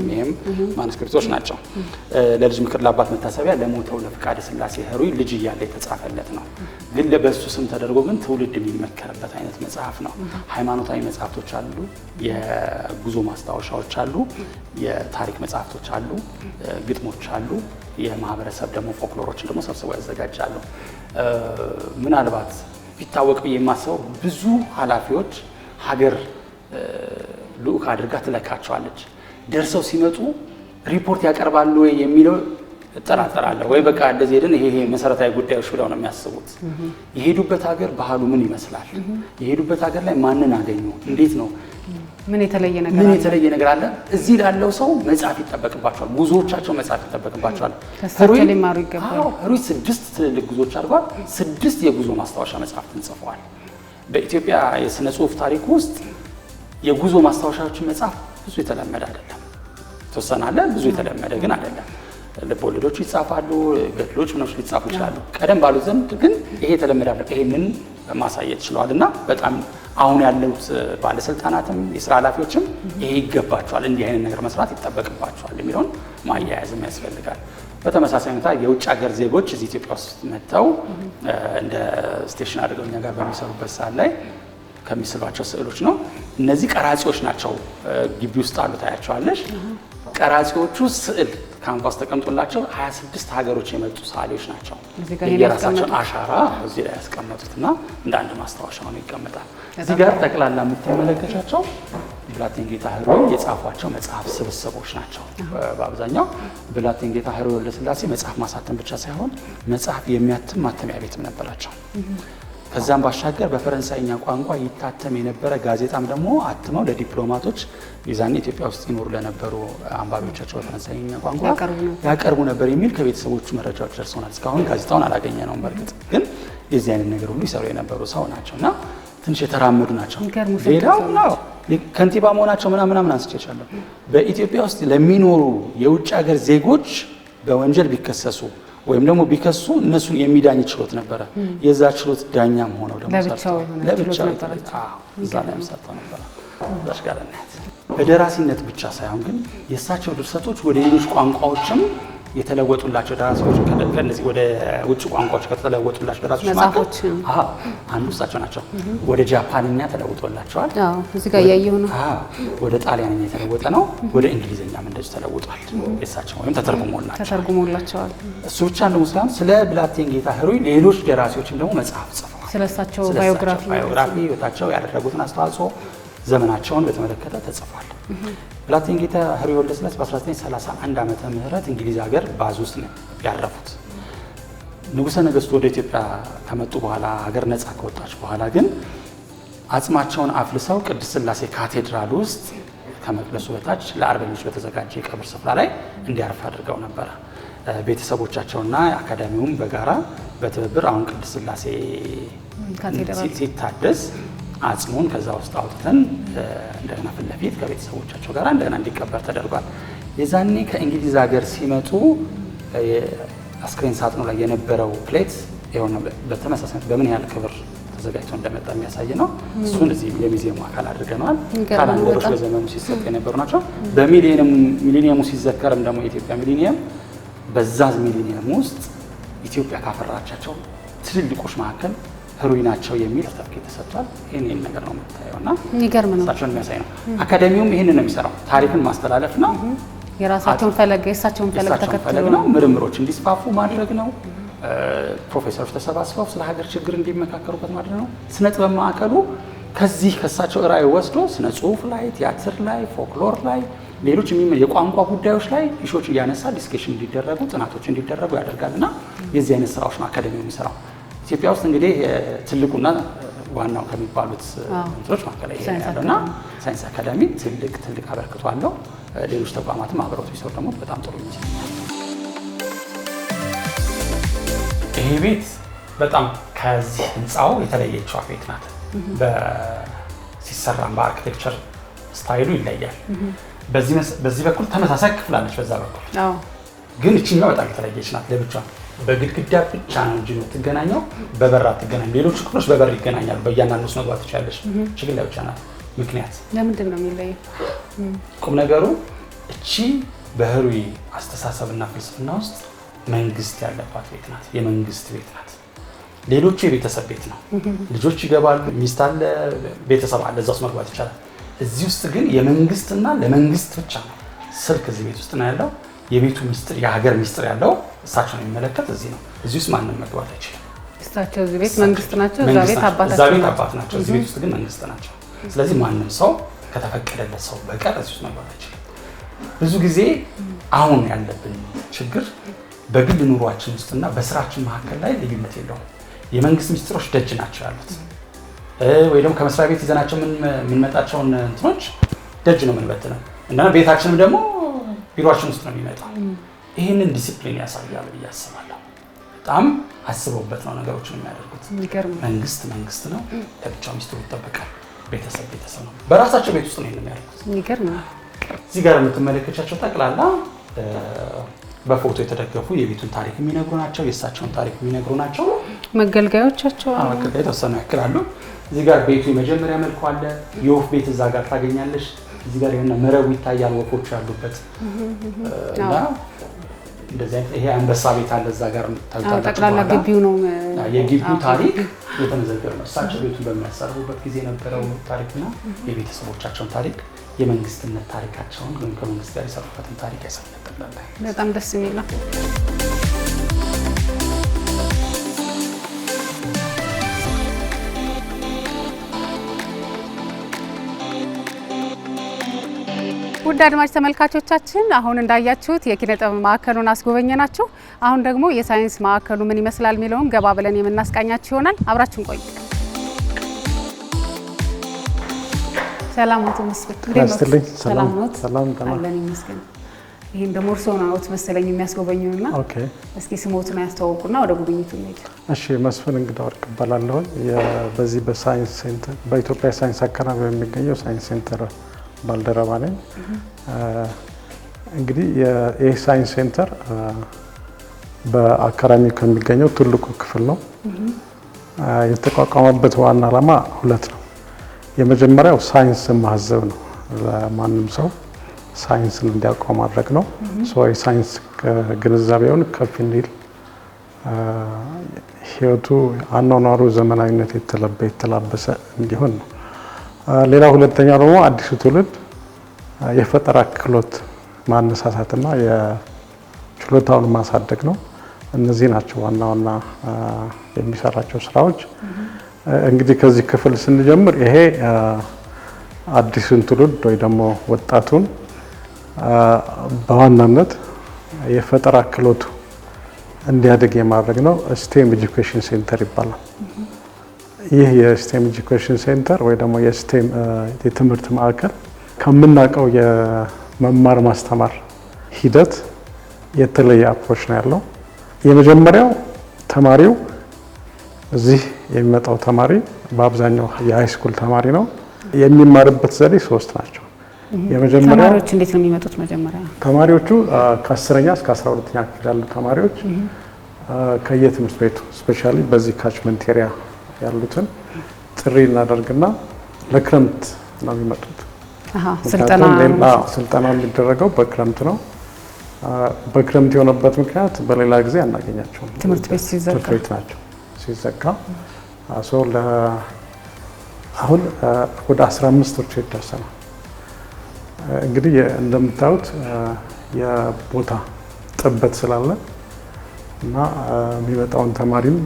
ይህም ማኑስክሪፕቶች ናቸው። ለልጅ ምክር፣ ለአባት መታሰቢያ፣ ለሞተው ለፍቃደ ስላሴ ህሩይ ልጅ እያለ የተጻፈለት ነው። ግን በሱ ስም ተደርጎ ግን ትውልድ የሚመከርበት አይነት መጽሐፍ ነው። ሃይማኖታዊ መጽሐፍቶች አሉ፣ የጉዞ ማስታወሻዎች አሉ፣ የታሪክ መጽሐፍቶች አሉ፣ ግጥሞች አሉ። የማህበረሰብ ደግሞ ፎክሎሮችን ደግሞ ሰብስበው ያዘጋጃሉ። ምናልባት ቢታወቅ ብዬ የማስበው ብዙ ኃላፊዎች ሀገር ልዑክ አድርጋ ትለካቸዋለች። ደርሰው ሲመጡ ሪፖርት ያቀርባሉ ወይ የሚለው እጠራጠራለሁ። ወይ በቃ እንደዚህ ሄደን ይሄ መሰረታዊ ጉዳዮች ብለው ነው የሚያስቡት። የሄዱበት ሀገር ባህሉ ምን ይመስላል? የሄዱበት ሀገር ላይ ማንን አገኙ? እንዴት ነው? ምን የተለየ ነገር አለ? እዚህ ላለው ሰው መጽሐፍ ይጠበቅባቸዋል። ጉዞዎቻቸው መጽሐፍ ይጠበቅባቸዋል። ህሩይ 6 ትልልቅ ጉዞዎች አድርጓል። 6 የጉዞ ማስታወሻ መጽሐፍትን ጽፈዋል። በኢትዮጵያ የስነ ጽሁፍ ታሪክ ውስጥ የጉዞ ማስታወሻዎችን መጽሐፍ ብዙ የተለመደ አይደለም። ተወሰነ አለ፣ ብዙ የተለመደ ግን አይደለም። ልቦለዶች ይጻፋሉ፣ ገድሎች ምኖች ሊጻፉ ይችላሉ። ቀደም ባሉ ዘንድ ግን ይሄ የተለመደ አይደለም። ይሄንን ማሳየት ችለዋል እና በጣም አሁን ያሉት ባለስልጣናትም የስራ ኃላፊዎችም ይሄ ይገባቸዋል፣ እንዲህ አይነት ነገር መስራት ይጠበቅባቸዋል የሚለውን ማያያዝም ያስፈልጋል። በተመሳሳይ ሁኔታ የውጭ ሀገር ዜጎች እዚህ ኢትዮጵያ ውስጥ መጥተው እንደ ስቴሽን አድርገው እኛ ጋር በሚሰሩበት ሰዓት ላይ ከሚስሏቸው ስዕሎች ነው። እነዚህ ቀራጺዎች ናቸው። ግቢ ውስጥ አሉ፣ ታያቸዋለሽ። ቀራጺዎቹ ስዕል ካንቫስ ተቀምጦላቸው 26 ሀገሮች የመጡ ሰዓሊዎች ናቸው። የራሳቸውን አሻራ እዚህ ላይ ያስቀመጡትና እንደ አንድ ማስታወሻ ሆኖ ይቀመጣል። እዚህ ጋር ጠቅላላ የምትመለከቻቸው ብላቴንጌታ ህሩይ የጻፏቸው መጽሐፍ ስብስቦች ናቸው። በአብዛኛው ብላቴንጌታ ህሩይ ወልደስላሴ መጽሐፍ ማሳተም ብቻ ሳይሆን መጽሐፍ የሚያትም ማተሚያ ቤትም ነበራቸው። ከዛም ባሻገር በፈረንሳይኛ ቋንቋ ይታተም የነበረ ጋዜጣም ደግሞ አትመው ለዲፕሎማቶች የዛኔ ኢትዮጵያ ውስጥ ይኖሩ ለነበሩ አንባቢዎቻቸው በፈረንሳይኛ ቋንቋ ያቀርቡ ነበር የሚል ከቤተሰቦቹ መረጃዎች ደርሰውናል። እስካሁን ጋዜጣውን አላገኘነውም። በእርግጥ ግን የዚህ አይነት ነገር ሁሉ ይሰሩ የነበሩ ሰው ናቸው እና ትንሽ የተራመዱ ናቸው። ሌላው ነው ከንቲባ መሆናቸው ምናምን አንስቼቻለሁ። በኢትዮጵያ ውስጥ ለሚኖሩ የውጭ ሀገር ዜጎች በወንጀል ቢከሰሱ ወይም ደግሞ ቢከሱ እነሱን የሚዳኝ ችሎት ነበረ። የዛ ችሎት ዳኛም ሆነው ደግሞ ለብቻው እዛ ላይ ሰርተው ነበረ። ዛሽ ጋር በደራሲነት ብቻ ሳይሆን ግን የእሳቸው ድርሰቶች ወደ ሌሎች ቋንቋዎችም የተለወጡላቸው ደራሲዎች ከነዚህ ወደ ውጭ ቋንቋዎች ከተለወጡላቸው ደራሲዎች ማለት አንዱ እሳቸው ናቸው። ወደ ጃፓንኛ ተለውጦላቸዋል። እዚህ ጋር ያየው ነው። ወደ ጣሊያንኛ የተለወጠ ነው። ወደ እንግሊዝኛም እንደዚህ ተለውጧል። የእሳቸው ወይም ተተርጉሞላቸዋል። እሱ ብቻ እንደው ሳይሆን ስለ ብላቴንጌታ ህሩይ ሌሎች ደራሲዎችም ደግሞ መጽሐፍ ጽፈዋል። ስለሳቸው ባዮግራፊ ህይወታቸው ያደረጉትን አስተዋጽኦ ዘመናቸውን በተመለከተ ተጽፏል። ብላቴንጌታ ህሩይ ወልደስላሴ በ1931 ዓመተ ምህረት እንግሊዝ ሀገር ባዝ ውስጥ ነው ያረፉት። ንጉሠ ነገሥቱ ወደ ኢትዮጵያ ከመጡ በኋላ ሀገር ነፃ ከወጣች በኋላ ግን አጽማቸውን አፍልሰው ቅድስት ሥላሴ ካቴድራል ውስጥ ከመቅደሱ በታች ለአርበኞች በተዘጋጀ የቀብር ስፍራ ላይ እንዲያርፍ አድርገው ነበረ። ቤተሰቦቻቸውና አካዳሚውም በጋራ በትብብር አሁን ቅድስት ሥላሴ ሲታደስ አጽሙን ከዛ ውስጥ አውጥተን እንደገና ፊት ለፊት ከቤተሰቦቻቸው ጋር እንደገና እንዲቀበር ተደርጓል። የዛኔ ከእንግሊዝ ሀገር ሲመጡ አስክሬን ሳጥኑ ላይ የነበረው ፕሌት የሆነ በተመሳሳይ በምን ያህል ክብር ተዘጋጅቶ እንደመጣ የሚያሳይ ነው። እሱን እዚህ የሚዚየሙ አካል አድርገናል። ካላንደሮች በዘመኑ ሲሰጡ የነበሩ ናቸው። በሚሊኒየሙ ሲዘከርም ደግሞ የኢትዮጵያ ሚሊኒየም በዛ ሚሊኒየም ውስጥ ኢትዮጵያ ካፈራቻቸው ትልልቆች መካከል ህሩይ ናቸው የሚል ሰርተፍኬት ተሰጥቷል። ይሄን ነገር ነው የምታየውና የሚገርም ነው። እሳቸውን የሚያሳይ ነው። አካዳሚውም ይሄንን ነው የሚሰራው። ታሪክን ማስተላለፍ ነው። የራሳቸውን ፈለግ የእሳቸውን ፈለግ ተከትሎ ነው። ምርምሮች እንዲስፋፉ ማድረግ ነው። ፕሮፌሰሮች ተሰባስበው ስለ ሀገር ችግር እንዲመካከሩበት ማድረግ ነው። ስነ ጥበብ ማዕከሉ ከዚህ ከእሳቸው ራዕይ ወስዶ ስነ ጽሁፍ ላይ፣ ቲያትር ላይ፣ ፎክሎር ላይ፣ ሌሎች የቋንቋ ጉዳዮች ላይ ኢሾች እያነሳ ዲስከሽን እንዲደረጉ ጥናቶች እንዲደረጉ ያደርጋልና የዚህ አይነት ስራዎች ነው አካዳሚው የሚሰራው። ኢትዮጵያ ውስጥ እንግዲህ ትልቁና ዋናው ከሚባሉት እንትኖች መካከል ይሄ ያለውና ሳይንስ አካዳሚ ትልቅ አበርክቶ አለው። ሌሎች ተቋማትም አብረው ቢሰሩ ደግሞ በጣም ጥሩ ይመስለኛል። ይሄ ቤት በጣም ከዚህ ህንፃው የተለየችው ቤት ናት። ሲሰራም በአርኪቴክቸር ስታይሉ ይለያል። በዚህ በኩል ተመሳሳይ ክፍል አለች። በዛ በኩል ግን እችኛው በጣም የተለየች ናት ለብቻ በግድግዳ ብቻ ነው እንጂ የምትገናኘው በበር አትገናኝ። ሌሎች ክፍሎች በበር ይገናኛሉ። በእያንዳንዱ ውስጥ መግባት ትችላለች። ችግር ላይ ብቻ ናት። ምክንያት ለምንድን ነው የሚለየው? ቁም ነገሩ እቺ በህሩይ አስተሳሰብና ፍልስፍና ውስጥ መንግስት ያለባት ቤት ናት። የመንግስት ቤት ናት። ሌሎቹ የቤተሰብ ቤት ነው። ልጆች ይገባሉ፣ ሚስት አለ፣ ቤተሰብ አለ፣ እዛ ውስጥ መግባት ይቻላል። እዚህ ውስጥ ግን የመንግስትና ለመንግስት ብቻ ነው። ስልክ እዚህ ቤት ውስጥ ነው ያለው። የቤቱ ሚስጥር የሀገር ሚስጥር ያለው እሳቸው ነው የሚመለከት እዚህ ነው። እዚህ ውስጥ ማንም መግባት አይችልም። እሳቸው እዚህ ቤት መንግስት ናቸው፣ እዛ ቤት አባት ናቸው። እዚህ ቤት ውስጥ ግን መንግስት ናቸው። ስለዚህ ማንም ሰው ከተፈቀደለት ሰው በቀር እዚህ ውስጥ መግባት አይችልም። ብዙ ጊዜ አሁን ያለብን ችግር በግል ኑሯችን ውስጥና በስራችን መካከል ላይ ልዩነት የለውም። የመንግስት ሚኒስትሮች ደጅ ናቸው ያሉት ወይ ደግሞ ከመስሪያ ቤት ይዘናቸው የምንመጣቸውን እንትኖች ደጅ ነው የምንበትነው እና ቤታችንም ደግሞ ቢሮአችን ውስጥ ነው የሚመጣው። ይህንን ዲሲፕሊን ያሳያል ብዬ አስባለሁ። በጣም አስበውበት ነው ነገሮችን የሚያደርጉት። መንግስት ነው፣ ለብቻው ሚስጥሩ ይጠበቃል። ቤተሰብ ነው። በራሳቸው ቤት ውስጥ ነው የሚያደርጉት። የሚገርም ነው። እዚህ ጋር የምትመለከቻቸው ጠቅላላ በፎቶ የተደገፉ የቤቱን ታሪክ የሚነግሩ ናቸው። የእሳቸውን ታሪክ የሚነግሩ ናቸው። መገልገያዎቻቸው የተወሰኑ ያክላሉ። እዚህ ጋር ቤቱ የመጀመሪያ መልኩ አለ። የወፍ ቤት እዛ ጋር ታገኛለሽ። እዚህ ጋር የሆነ መረቡ ይታያል፣ ወፎች ያሉበት እና እንደዚህ አይነት ይሄ አንበሳ ቤት አለ እዛ ጋር ታውቃላችሁ። ጠቅላላ ግቢው ነው የግቢው ታሪክ የተመዘገበ ነው። እሳቸው ቤቱን በሚያሰሩበት ጊዜ የነበረው ታሪክና የቤተሰቦቻቸውን ታሪክ የመንግስትነት ታሪካቸውን ግን ከመንግስት ጋር የሰሩበትን ታሪክ ያሳያል። በጣም ደስ የሚል ነው። ውድ አድማጭ ተመልካቾቻችን አሁን እንዳያችሁት የኪነ ጥበብ ማዕከሉን አስጎበኘናችሁ። አሁን ደግሞ የሳይንስ ማዕከሉ ምን ይመስላል የሚለውን ገባ ብለን የምናስቃኛችሁ ይሆናል። አብራችሁን ቆዩ። ሰላም ነው። ሰላም አለን ይመስገን። ይሄን ደግሞ እርስዎ ነዎት መሰለኝ የሚያስጎበኙና እስኪ ስሞትን ያስተዋውቁና ወደ ጉብኝቱ እንሂድ። እሺ፣ መስፍን እንግዳ ወርቅ እባላለሁ። በዚህ በሳይንስ ሴንተር በኢትዮጵያ ሳይንስ አካዳሚ የሚገኘው ሳይንስ ሴንተር ባልደረባ ነኝ። እንግዲህ ይህ ሳይንስ ሴንተር በአካዳሚ ከሚገኘው ትልቁ ክፍል ነው። የተቋቋመበት ዋና ዓላማ ሁለት ነው። የመጀመሪያው ሳይንስን ማህዘብ ነው። ለማንም ሰው ሳይንስን እንዲያውቀው ማድረግ ነው። የሳይንስ ግንዛቤውን ከፍ እንዲል፣ ህይወቱ አኗኗሩ ዘመናዊነት የተላበሰ እንዲሆን ነው። ሌላ ሁለተኛው ደግሞ አዲሱ ትውልድ የፈጠራ ክህሎት ማነሳሳትና የችሎታውን ማሳደግ ነው። እነዚህ ናቸው ዋና ዋና የሚሰራቸው ስራዎች። እንግዲህ ከዚህ ክፍል ስንጀምር ይሄ አዲሱን ትውልድ ወይ ደግሞ ወጣቱን በዋናነት የፈጠራ ክህሎቱ እንዲያድግ የማድረግ ነው። ስቴም ኤጁኬሽን ሴንተር ይባላል። ይህ የስቴም ኤጁኬሽን ሴንተር ወይ ደግሞ የስቴም የትምህርት ማዕከል ከምናውቀው የመማር ማስተማር ሂደት የተለየ አፕሮች ነው ያለው። የመጀመሪያው ተማሪው እዚህ የሚመጣው ተማሪ በአብዛኛው የሃይ ስኩል ተማሪ ነው። የሚማርበት ዘዴ ሶስት ናቸው። የመጀመሪያው ተማሪዎች እንዴት ነው የሚመጡት? መጀመሪያ ተማሪዎቹ ከ10ኛ እስከ 12ኛ ክፍል ያሉ ተማሪዎች ከየትምህርት ቤቱ ስፔሻሊ በዚህ ካችመንት ኤሪያ ያሉትን ጥሪ እናደርግና ለክረምት ነው የሚመጡት። ስልጠና የሚደረገው በክረምት ነው። በክረምት የሆነበት ምክንያት በሌላ ጊዜ አናገኛቸውም። ትምህርት ቤት ናቸው ሲዘጋ አሁን ወደ 15 ወር ደርሰናል። እንግዲህ እንደምታዩት የቦታ ጥበት ስላለ እና የሚመጣውን ተማሪም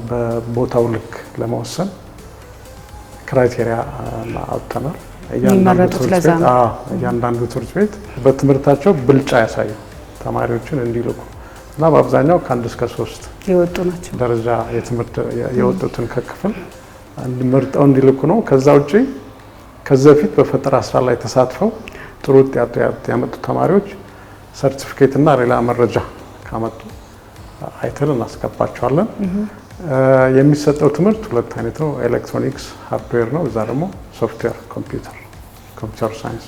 በቦታው ልክ ለመወሰን ክራይቴሪያ አውጥተናል። እያንዳንዱ ትምህርት ቤት በትምህርታቸው ብልጫ ያሳዩ ተማሪዎችን እንዲልኩ እና በአብዛኛው ከ1 እስከ 3 የወጡ ናቸው ደረጃ የትምህርት የወጡትን ከክፍል መርጠው እንዲልኩ ነው። ከዛ ውጪ ከዚህ በፊት በፈጠራ ስራ ላይ ተሳትፈው ጥሩ ውጤት ያመጡ ተማሪዎች ሰርቲፊኬት እና ሌላ መረጃ ካመጡ አይተን እናስገባቸዋለን። የሚሰጠው ትምህርት ሁለት አይነት ነው። ኤሌክትሮኒክስ ሃርድዌር ነው። እዛ ደግሞ ሶፍትዌር ኮምፒውተር ሳይንስ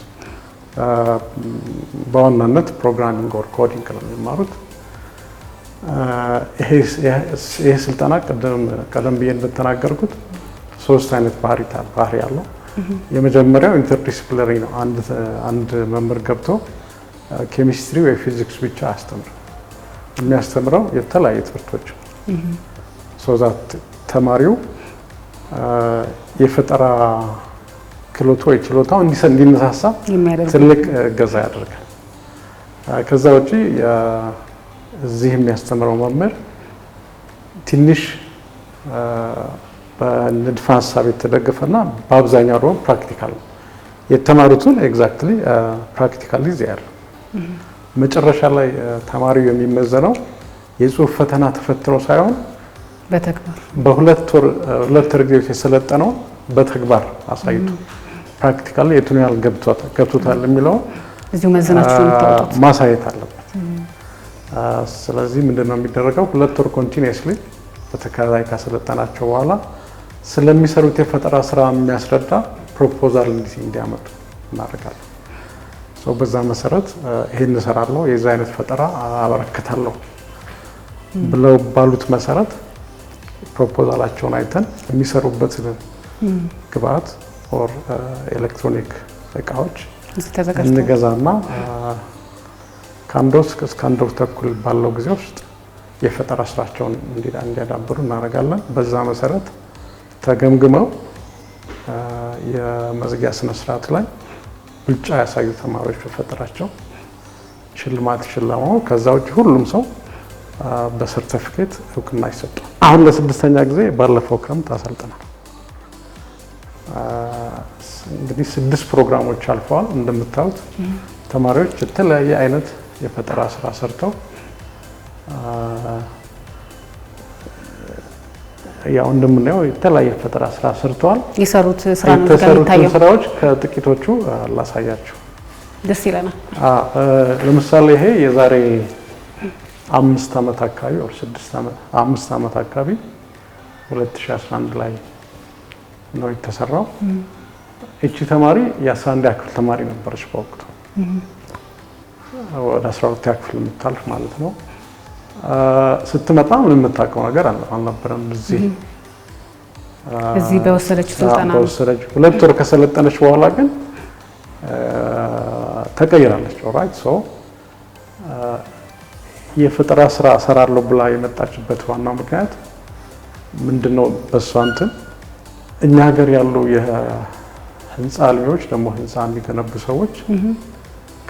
በዋናነት ፕሮግራሚንግ ኦር ኮዲንግ ነው የሚማሩት። ይሄ ስልጠና ቀደም ብዬ እንደተናገርኩት ሶስት አይነት ባህሪ ያለው። የመጀመሪያው ኢንተርዲሲፕሊነሪ ነው። አንድ መምህር ገብቶ ኬሚስትሪ ወይ ፊዚክስ ብቻ አያስተምርም። የሚያስተምረው የተለያዩ ትምህርቶች ሶዛት ተማሪው የፈጠራ ክህሎቱ ወይ ችሎታው እንዲነሳሳ ትልቅ እገዛ ያደርጋል። ከዛ ውጪ እዚህ የሚያስተምረው መምህር ትንሽ በንድፈ ሀሳብ የተደገፈና በአብዛኛው ደግሞ ፕራክቲካል የተማሩትን ኤግዛክትሊ ፕራክቲካሊ ይዘያል። መጨረሻ ላይ ተማሪው የሚመዘነው የጽሁፍ ፈተና ተፈትኖ ሳይሆን በተግባር በሁለት ወር ጊዜ የሰለጠነው በተግባር አሳይቶ ፕራክቲካሊ የቱን ያህል ገብቶታል የሚለው እዚሁ መዝናችሁ ማሳየት አለበት። ስለዚህ ምንድነው የሚደረገው? 2 ወር ኮንቲኒየስሊ በተከታታይ ካሰለጠናቸው በኋላ ስለሚሰሩት የፈጠራ ስራ የሚያስረዳ ፕሮፖዛል እንዲያመጡ እናደርጋለን። በዛ መሰረት ይሄን እሰራለሁ የዛ አይነት ፈጠራ አበረክታለሁ ብለው ባሉት መሰረት ፕሮፖዛላቸውን አይተን የሚሰሩበት ግብአት ኦር ኤሌክትሮኒክ እቃዎች እንገዛና ከአንድ ወር እስከ 1 ወር ተኩል ባለው ጊዜ ውስጥ የፈጠራ ስራቸውን እንዲያዳብሩ እናደርጋለን። በዛ መሰረት ተገምግመው የመዝጊያ ስነ ስርዓት ላይ ብልጫ ያሳዩ ተማሪዎች በፈጠራቸው ሽልማት ይሸለማሉ። ከዛ ውጭ ሁሉም ሰው በሰርቲፊኬት እውቅና ይሰጣል። አሁን ለ6ኛ ጊዜ ባለፈው ክረምት አሰልጥናል። እንግዲህ 6 ፕሮግራሞች አልፈዋል። እንደምታዩት ተማሪዎች የተለያየ አይነት የፈጠራ ስራ ሰርተው ያው እንደምናየው የተለያየ ፈጠራ ስራ ሰርተዋል። የሰሩት ስራ ነው የሚታየው። ስራዎች ከጥቂቶቹ ላሳያችሁ ደስ ይለናል። ለምሳሌ ይሄ የዛሬ 5 ዓመት አካባቢ ወር 5 ዓመት አካባቢ 2011 ላይ ነው የተሰራው። እቺ ተማሪ የ11 ክፍል ተማሪ ነበረች በወቅቱ። ወደ 12 ክፍል የምታልፍ ማለት ነው። ስትመጣ ምንም የምታውቀው ነገር አልነበረም። እዚህ በወሰደች ስልጠና በወሰደች 2 ወር ከሰለጠነች በኋላ ግን ተቀይራለች። ኦራይት ሶ የፈጠራ ስራ እሰራለሁ ብላ የመጣችበት ዋናው ምክንያት ምንድነው? በሷ እንትን እኛ ሀገር ያሉ የህንፃ አልሚዎች ደግሞ ህንፃ የሚገነቡ ሰዎች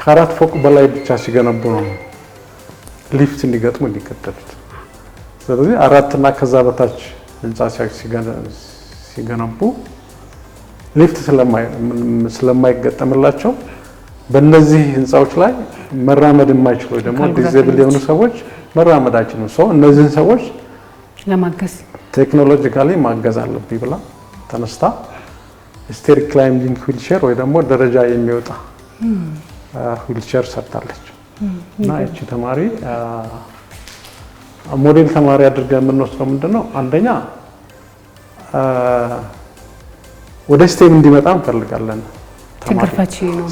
ከ4 ፎቅ በላይ ብቻ ሲገነቡ ነው ሊፍት እንዲገጥሙ እንዲገደዱት። ስለዚህ 4 እና ከዛ በታች ህንፃ ሲገነቡ ሊፍት ስለማይገጠምላቸው በእነዚህ ህንፃዎች ላይ መራመድ የማይችሉ ደግሞ ዲዜብል የሆኑ ሰዎች መራመዳችን ነው። እነዚህን ሰዎች ለማገዝ ቴክኖሎጂካሊ ማገዝ አለብኝ ብላ ተነስታ ስቴር ክላይምቢንግ ዊልቸር ወይ ደግሞ ደረጃ የሚወጣ ዊልቸር ሰርታለች። እና እቺ ተማሪ ሞዴል ተማሪ አድርገን የምንወስደው ምንድነው? አንደኛ ወደ ስቴም እንዲመጣ እንፈልጋለን።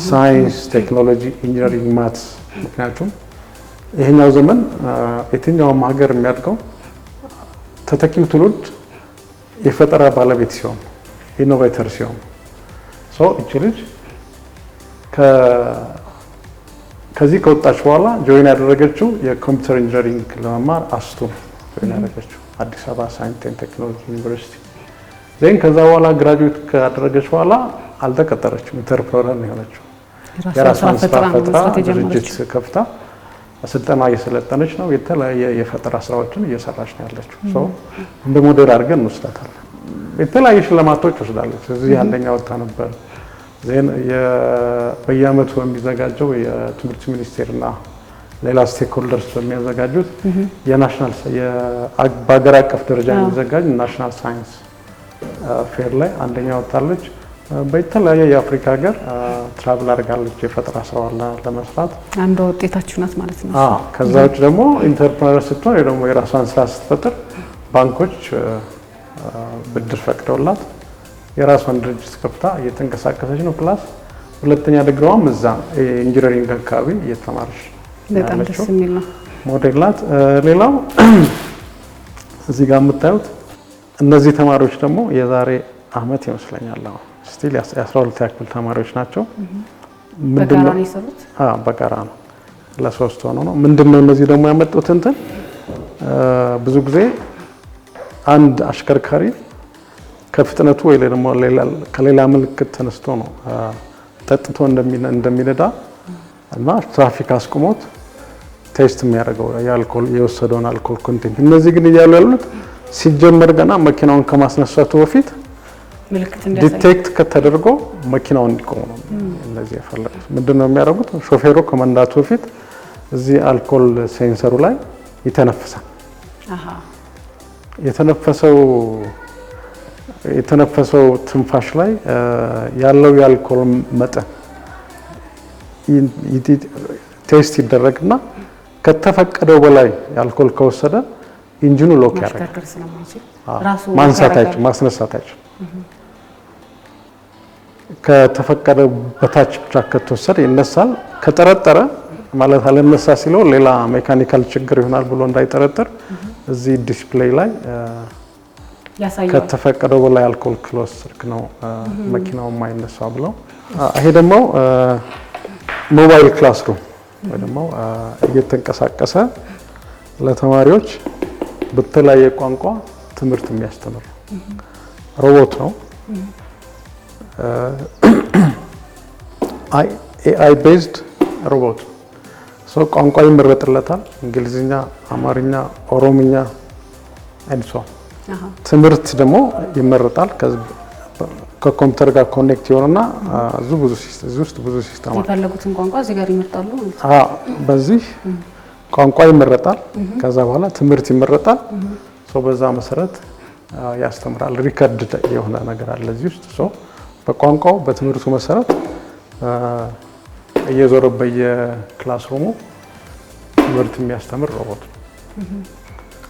ሳይንስ፣ ቴክኖሎጂ፣ ኢንጂነሪንግ፣ ማትስ። ምክንያቱም ይሄኛው ዘመን የትኛውም ሀገር የሚያድገው ተተኪው ትውልድ የፈጠራ ባለቤት ሲሆን ኢኖቬተር ሲሆን እቺ ልጅ ከዚህ ከወጣች በኋላ ጆይን ያደረገችው የኮምፒውተር ኢንጂነሪንግ ለመማር አስቱ ጆይን ያደረገችው አዲስ አበባ ሳይንስ ኤንድ ቴክኖሎጂ ዩኒቨርሲቲ። ዘን ከዛ በኋላ ግራጁዌት ካደረገች በኋላ አልተቀጠረችም፣ ኢንተርፕረነር ነው የሆነችው። የራሷን ስራ ፈጥራ ድርጅት ከፍታ ስልጠና እየሰለጠነች ነው። የተለያየ የፈጠራ ስራዎችን እየሰራች ነው ያለችው። እንደ ሞዴል አድርገን እንወስዳታለን። የተለያየ ሽልማቶች ወስዳለች። እዚህ አንደኛ ወጣ ነበር። ዜን በየአመቱ የሚዘጋጀው የትምህርት ሚኒስቴርና ሌላ ስቴክሆልደርስ በሚያዘጋጁት የናሽናል በአገር አቀፍ ደረጃ የሚዘጋጅ ናሽናል ሳይንስ ፌር ላይ አንደኛ ወጣለች። በተለያየ የአፍሪካ ሀገር ትራቭል አድርጋለች የፈጠራ ስራዋን ለመስራት። አንዷ ውጤታችሁ ናት ማለት ነው። ከዛ ውጭ ደግሞ ኢንተርፕረነር ስትሆን ደግሞ የራሷን ስራ ስትፈጥር ባንኮች ብድር ፈቅደውላት የራሷን ድርጅት ከፍታ እየተንቀሳቀሰች ነው። ፕላስ ሁለተኛ ዲግሪዋም እዛ ኢንጂነሪንግ አካባቢ እየተማረች በጣም ደስ የሚል ነው። ሞዴል ናት። ሌላው እዚህ ጋር የምታዩት እነዚህ ተማሪዎች ደግሞ የዛሬ አመት ይመስለኛል ስቲል የ12 ክፍል ተማሪዎች ናቸው። በጋራ ነው የሰሩት? በጋራ ነው፣ ለ3 ሆነው ነው። ምንድነው እነዚህ ደግሞ ያመጡት እንትን ብዙ ጊዜ አንድ አሽከርካሪ ከፍጥነቱ ወይ ደግሞ ከሌላ ምልክት ተነስቶ ነው ጠጥቶ እንደሚነዳ እና ትራፊክ አስቆሞት ቴስት የሚያደርገው የአልኮል የወሰደውን አልኮል ኮንቴንት። እነዚህ ግን እያሉ ያሉት ሲጀመር ገና መኪናውን ከማስነሳቱ በፊት ዲቴክት ከተደርጎ መኪናው እንዲቆም ነው እነዚህ የፈለጉት። ምንድነው የሚያደርጉት? ሾፌሩ ከመንዳቱ በፊት እዚህ አልኮል ሴንሰሩ ላይ ይተነፍሳል። የተነፈሰው ትንፋሽ ላይ ያለው የአልኮል መጠን ቴስት ይደረግና ከተፈቀደው በላይ የአልኮል ከወሰደ ኢንጂኑ ሎክ ያደርጋል። ማስነሳታቸው ከተፈቀደው በታች ብቻ ከተወሰደ ይነሳል። ከጠረጠረ ማለት አልነሳ ሲለው ሌላ ሜካኒካል ችግር ይሆናል ብሎ እንዳይጠረጥር እዚህ ዲስፕሌይ ላይ ከተፈቀደው በላይ አልኮል ከወሰድክ ነው መኪናው የማይነሳው ብለው። ይሄ ደግሞ ሞባይል ክላስሩም ወይ ደግሞ እየተንቀሳቀሰ ለተማሪዎች በተለያየ ቋንቋ ትምህርት የሚያስተምር ሮቦት ነው። AI ቤዝድ ሮቦት ሰው ቋንቋ ይመረጥለታል። እንግሊዝኛ፣ አማርኛ፣ ኦሮምኛ አይንሶ ትምህርት ደግሞ ይመረጣል። ከኮምፒውተር ጋር ኮኔክት ይሆንና እዚህ ውስጥ ብዙ ሲስተም አለ። የፈለጉትን ቋንቋ እዚህ ጋር ይመርጣሉ። በዚህ ቋንቋ ይመረጣል። ከዛ በኋላ ትምህርት ይመረጣል። ሰው በዛ መሰረት ያስተምራል። ሪከርድ የሆነ ነገር አለ እዚህ ውስጥ ሰው በቋንቋው በትምህርቱ መሰረት እየዞረ በየክላስሩሙ ትምህርት የሚያስተምር ሮቦት ነው።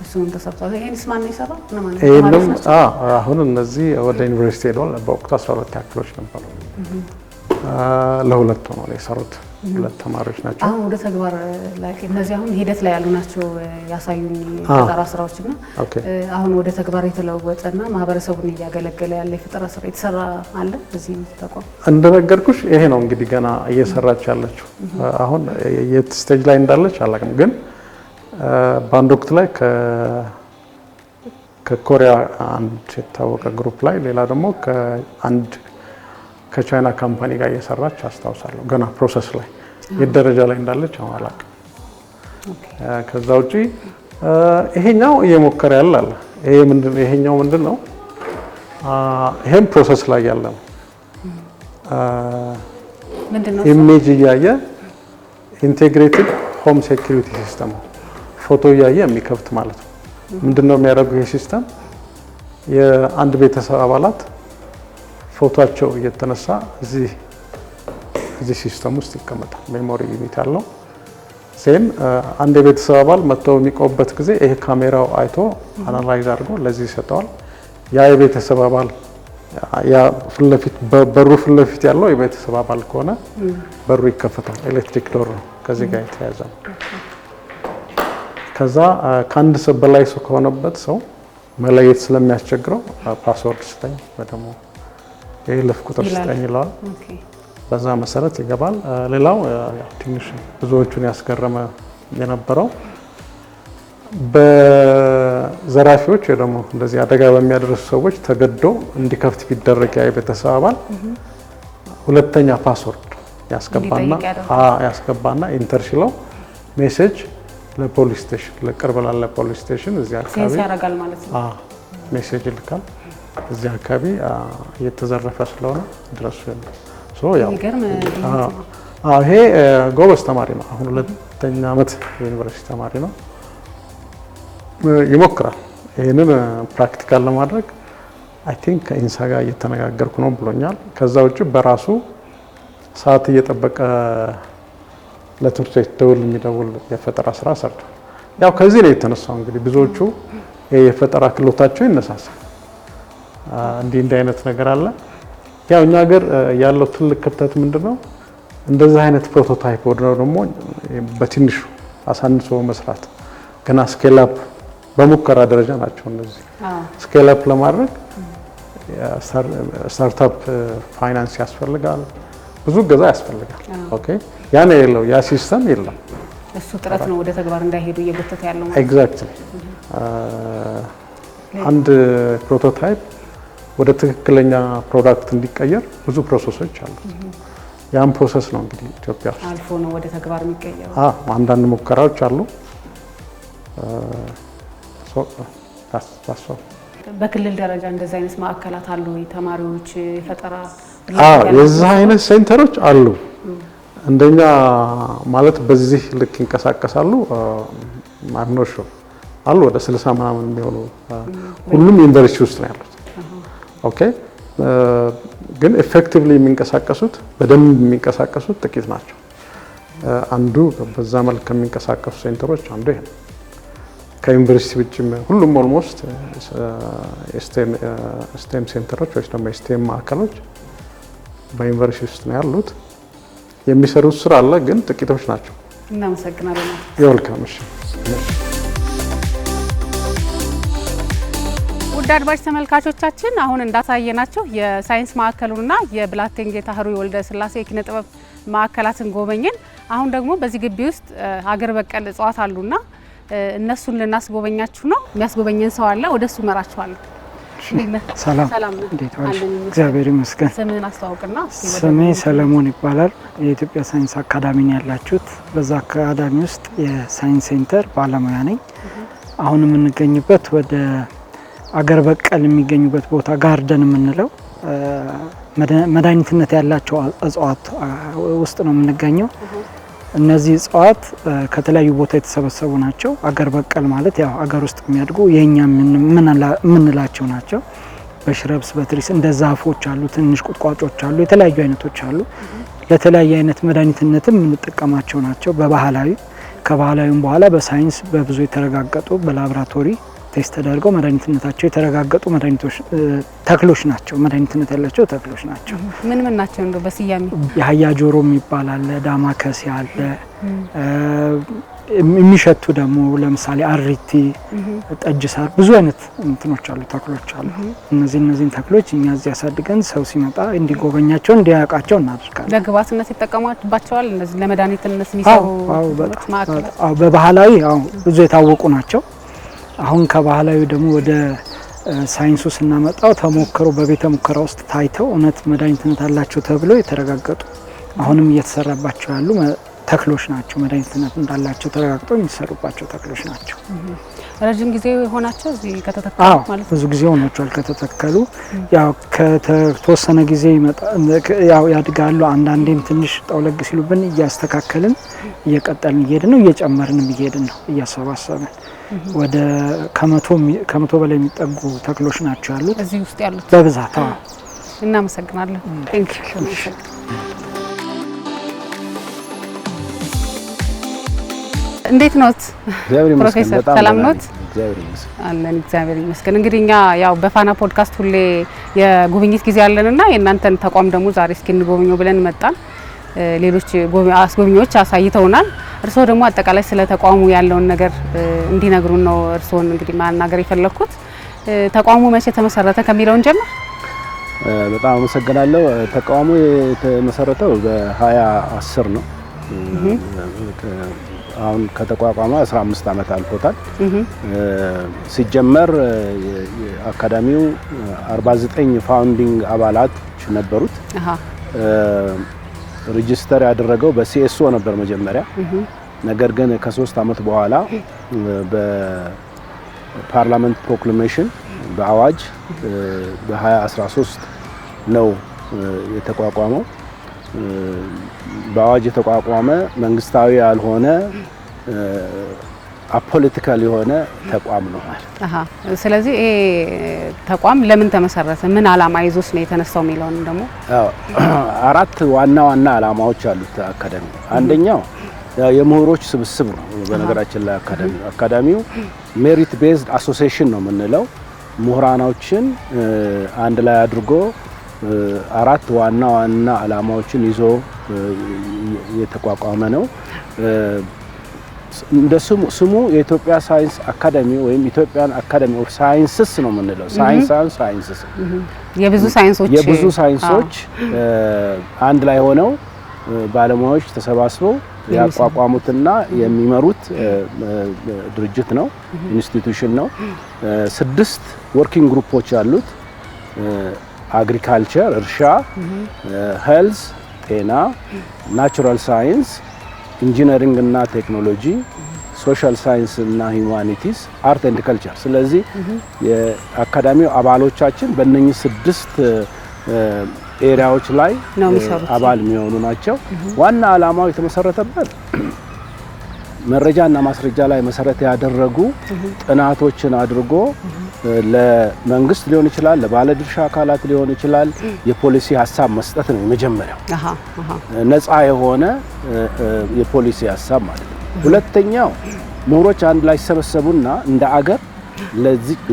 እሱን ተሰጥቷል። ይሄንስ ማን ነው የሰራው? አሁን እነዚህ ወደ ዩኒቨርሲቲ ሄደዋል። በወቅቱ 12 ያክሎች ነበሩ። ለሁለት ሆነው ነው የሰሩት። ሁለት ተማሪዎች ናቸው። አሁን ወደ ተግባር ላይ እነዚህ አሁን ሂደት ላይ ያሉ ናቸው ያሳዩኝ የፈጠራ ስራዎችና አሁን ወደ ተግባር የተለወጠና ማህበረሰቡን እያገለገለ ያለ የፈጠራ ስራ የተሰራ አለ እዚህ ተቋም? እንደነገርኩሽ ይሄ ነው እንግዲህ ገና እየሰራች ያለችው። አሁን የት ስቴጅ ላይ እንዳለች አላውቅም፣ ግን በአንድ ወቅት ላይ ከኮሪያ አንድ የታወቀ ግሩፕ ላይ ሌላ ደግሞ ከቻይና ካምፓኒ ጋር እየሰራች አስታውሳለሁ። ገና ፕሮሰስ ላይ የት ደረጃ ላይ እንዳለች አሁን አላውቅም። ከዛ ውጪ ይሄኛው እየሞከረ ያለ አለ። ይሄኛው ምንድን ነው? ይሄም ፕሮሰስ ላይ ያለ ነው። ኢሜጅ እያየ ኢንቴግሬትድ ሆም ሴኩሪቲ ሲስተም ፎቶ እያየ የሚከፍት ማለት ነው። ምንድነው የሚያደርገው ይሄ ሲስተም? የአንድ ቤተሰብ አባላት ፎቶአቸው እየተነሳ እዚህ ሲስተም ውስጥ ይቀመጣል። ሜሞሪ ዩኒት አለው። ሴም አንድ የቤተሰብ አባል መጥተው የሚቆምበት ጊዜ ይሄ ካሜራው አይቶ አናላይዝ አድርጎ ለዚህ ይሰጠዋል። ያ የቤተሰብ አባል በሩ ፊት ለፊት ያለው የቤተሰብ አባል ከሆነ በሩ ይከፈታል። ኤሌክትሪክ ዶር ነው፣ ከዚህ ጋር የተያያዘ ነው። ከዛ ከአንድ ሰው በላይ ሰው ከሆነበት ሰው መለየት ስለሚያስቸግረው ፓስወርድ ስጠኝ ወይ ደግሞ የይለፍ ቁጥር ስጠኝ ይለዋል። በዛ መሰረት ይገባል። ሌላው ትንሽ ብዙዎቹን ያስገረመ የነበረው በዘራፊዎች ወይ ደግሞ እንደዚህ አደጋ በሚያደርሱ ሰዎች ተገዶ እንዲከፍት ቢደረግ ያ የቤተሰብ አባል ሁለተኛ ፓስወርድ ያስገባና ኢንተር ሲለው ሜሴጅ ለፖሊስ ስቴሽን ለቅርብ ላለ ፖሊስ ስቴሽን እዚህ አካባቢ ያደርጋል ማለት ነው። ሜሴጅ ይልካል። እዚህ አካባቢ እየተዘረፈ ስለሆነ ድረሱ ነው። ይሄ ጎበዝ ተማሪ ነው። አሁን 2ኛ ዓመት ዩኒቨርሲቲ ተማሪ ነው። ይሞክራል። ይህንን ፕራክቲካል ለማድረግ አይ ቲንክ ከኢንሳ ጋር እየተነጋገርኩ ነው ብሎኛል። ከዛ ውጭ በራሱ ሰዓት እየጠበቀ ለትምህርት ቤት ደውል የሚደውል የፈጠራ ስራ ሰርቷል። ያው ከዚህ ነው የተነሳው እንግዲህ ብዙዎቹ የፈጠራ ክህሎታቸው ይነሳሳል። እንዲህ አይነት ነገር አለ። ያው እኛ ሀገር ያለው ትልቅ ክፍተት ምንድነው? እንደዚህ አይነት ፕሮቶታይፕ ወደው ደግሞ በትንሹ አሳንሶ መስራት ገና ስኬል አፕ በሙከራ ደረጃ ናቸው እነዚህ። ስኬል አፕ ለማድረግ ስታርታፕ ፋይናንስ ያስፈልጋል፣ ብዙ ገዛ ያስፈልጋል። ኦኬ ያን የለው ያ ሲስተም የለም። እሱ ጥረት ነው ወደ ተግባር እንዳይሄዱ እየጎተተ ያለው ማለት። ኤግዛክትሊ አንድ ፕሮቶታይፕ ወደ ትክክለኛ ፕሮዳክት እንዲቀየር ብዙ ፕሮሰሶች አሉት። ያን ፕሮሰስ ነው እንግዲህ ኢትዮጵያ ውስጥ አልፎ ነው ወደ ተግባር የሚቀየረው። አንዳንድ ሙከራዎች አሉ። በክልል ደረጃ እንደዚህ አይነት ማዕከላት አሉ ወይ? ተማሪዎች ፈጠራ የዚህ አይነት ሴንተሮች አሉ። እንደኛ ማለት በዚህ ልክ ይንቀሳቀሳሉ ማግኖሾ አሉ ወደ 60 ምናምን የሚሆኑ ሁሉም ዩኒቨርሲቲ ውስጥ ነው ያሉት። ኦኬ ግን ኤፌክቲቭሊ የሚንቀሳቀሱት በደንብ የሚንቀሳቀሱት ጥቂት ናቸው። አንዱ በዛ መልክ ከሚንቀሳቀሱ ሴንተሮች አንዱ ይሄ ነው። ከዩኒቨርሲቲ ውጭ ሁሉም ኦልሞስት ስቴም ሴንተሮች ወይ ደግሞ ስቴም ማዕከሎች በዩኒቨርሲቲ ውስጥ ነው ያሉት። የሚሰሩት ስራ አለ ግን ጥቂቶች ናቸው። እናመሰግናለን። ይወልካም። እሺ ውድ አድማጭ ተመልካቾቻችን አሁን እንዳሳየናቸው የሳይንስ ማዕከሉና የብላቴን ጌታ ህሩይ ወልደ ስላሴ የኪነ ጥበብ ማዕከላትን ጎበኘን። አሁን ደግሞ በዚህ ግቢ ውስጥ ሀገር በቀል እጽዋት አሉና እነሱን ልናስጎበኛችሁ ነው። የሚያስጎበኘን ሰው አለ፣ ወደሱ መራችኋለሁ። ሰላም እንዴት ዋልሽ? እግዚአብሔር ይመስገን። ስምህን አስተዋውቅና። ስሜ ሰለሞን ይባላል። የኢትዮጵያ ሳይንስ አካዳሚ ነው ያላችሁት። በዛ አካዳሚ ውስጥ የሳይንስ ሴንተር ባለሙያ ነኝ። አሁን የምንገኝበት ወደ አገር በቀል የሚገኙበት ቦታ ጋርደን የምንለው መድኃኒትነት ያላቸው እጽዋት ውስጥ ነው የምንገኘው። እነዚህ እጽዋት ከተለያዩ ቦታ የተሰበሰቡ ናቸው። አገር በቀል ማለት ያው አገር ውስጥ የሚያድጉ የኛ የምንላቸው ናቸው። በሽረብስ በትሪስ እንደ ዛፎች አሉ፣ ትንሽ ቁጥቋጦች አሉ፣ የተለያዩ አይነቶች አሉ። ለተለያየ አይነት መድኃኒትነትም የምንጠቀማቸው ናቸው። በባህላዊ ከባህላዊም በኋላ በሳይንስ በብዙ የተረጋገጡ በላቦራቶሪ ቴስት ተደርገው መድኃኒትነታቸው የተረጋገጡ ተክሎች ናቸው። መድኃኒትነት ያላቸው ተክሎች ናቸው። ምን ምን ናቸው እንደው በስያሜ? የአህያ ጆሮ የሚባል አለ፣ ዳማከሴ አለ፣ የሚሸቱ ደግሞ ለምሳሌ አሪቲ፣ ጠጅ ሳር፣ ብዙ አይነት እንትኖች አሉ፣ ተክሎች አሉ። እነዚህን ተክሎች እኛ እዚህ ያሳድገን ሰው ሲመጣ እንዲጎበኛቸው እንዲያውቃቸው እናደርጋለን። ለግብዓትነት ይጠቀሙባቸዋል። እነዚህ ለመድኃኒትነት የሚሰሩ ማዕከላት በባህላዊ ብዙ የታወቁ ናቸው። አሁን ከባህላዊ ደግሞ ወደ ሳይንሱ ስናመጣው ተሞክሮ በቤተ ሙከራ ውስጥ ታይተው እውነት መድኃኒትነት አላቸው ተብለው የተረጋገጡ አሁንም እየተሰራባቸው ያሉ ተክሎች ናቸው። መድኃኒትነት እንዳላቸው ተረጋግጠው የሚሰሩባቸው ተክሎች ናቸው። ረጅም ጊዜ ሆናቸው እዚህ ከተተከሉ ማለት ብዙ ጊዜ ሆናቸዋል ከተተከሉ። ያው ከተወሰነ ጊዜ ያው ያድጋሉ። አንዳንዴም ትንሽ ጠውለግ ሲሉብን እያስተካከልን እየቀጠልን እየሄድን ነው፣ እየጨመርንም እየሄድን ነው እያሰባሰብን። ወደ ከመቶ በላይ የሚጠጉ ተክሎች ናቸው ያሉት እዚህ ውስጥ ያሉት በብዛት። እናመሰግናለን። ቴንክ ዩ። እንዴት ኖት ፕሮፌሰር? ሰላም ኖት? አለን እግዚአብሔር ይመስገን። እንግዲህ እኛ ያው በፋና ፖድካስት ሁሌ የጉብኝት ጊዜ አለንና የእናንተን ተቋም ደግሞ ዛሬ እስኪ እንጎብኘው ብለን መጣን። ሌሎች አስጎብኚዎች አሳይተውናል። እርስዎ ደግሞ አጠቃላይ ስለ ተቋሙ ያለውን ነገር እንዲነግሩን ነው እርስዎን እንግዲህ ማናገር የፈለኩት። ተቋሙ መቼ ተመሰረተ ከሚለውን ጀምር። በጣም አመሰግናለሁ። ተቋሙ የተመሰረተው በ2010 ነው። አሁን ከተቋቋመ 15 ዓመት አልፎታል። ሲጀመር አካዳሚው 49 ፋውንዲንግ አባላት ነበሩት። ሬጂስተር ያደረገው በሲኤስኦ ነበር መጀመሪያ። ነገር ግን ከ3 ዓመት በኋላ በፓርላመንት ፕሮክላሜሽን በአዋጅ በ2013 ነው የተቋቋመው። በአዋጅ የተቋቋመ መንግስታዊ ያልሆነ አፖለቲካል የሆነ ተቋም ነው ማለት። ስለዚህ ይሄ ተቋም ለምን ተመሰረተ? ምን አላማ ይዞስ ነው የተነሳው የሚለውን ደግሞ አራት ዋና አላማዎች አሉት አካዳሚው። አንደኛው የምሁሮች ስብስብ ነው። በነገራችን ላይ አካዳሚው ሜሪት ቤዝድ አሶሲዬሽን ነው የምንለው። ምሁራኖችን አንድ ላይ አድርጎ አራት ዋና አላማዎችን ይዞ የተቋቋመ ነው። እንደ ስሙ የኢትዮጵያ ሳይንስ አካዳሚ ወይም ኢትዮጵያን አካዳሚ ኦፍ ሳይንስስ ነው የምንለው። ሳይንስስ የብዙ ሳይንሶች አንድ ላይ ሆነው ባለሙያዎች ተሰባስበው ያቋቋሙትና የሚመሩት ድርጅት ነው፣ ኢንስቲትዩሽን ነው። 6 ወርኪንግ ግሩፖች አሉት። አግሪካልቸር እርሻ፣ ሄልዝ ጤና፣ ናቹራል ሳይንስ፣ ኢንጂነሪንግ እና ቴክኖሎጂ፣ ሶሻል ሳይንስ እና ሂዩማኒቲስ፣ አርት ኤንድ ከልቸር። ስለዚህ የአካዳሚው አባሎቻችን በእነኚህ 6 ኤሪያዎች ላይ አባል የሚሆኑ ናቸው። ዋና ዓላማው የተመሰረተበት መረጃና ማስረጃ ላይ መሰረት ያደረጉ ጥናቶችን አድርጎ ለመንግስት ሊሆን ይችላል፣ ለባለድርሻ አካላት ሊሆን ይችላል፣ የፖሊሲ ሀሳብ መስጠት ነው የመጀመሪያው። ነፃ የሆነ የፖሊሲ ሀሳብ ማለት ነው። ሁለተኛው ምሁሮች አንድ ላይ ሲሰበሰቡና እንደ አገር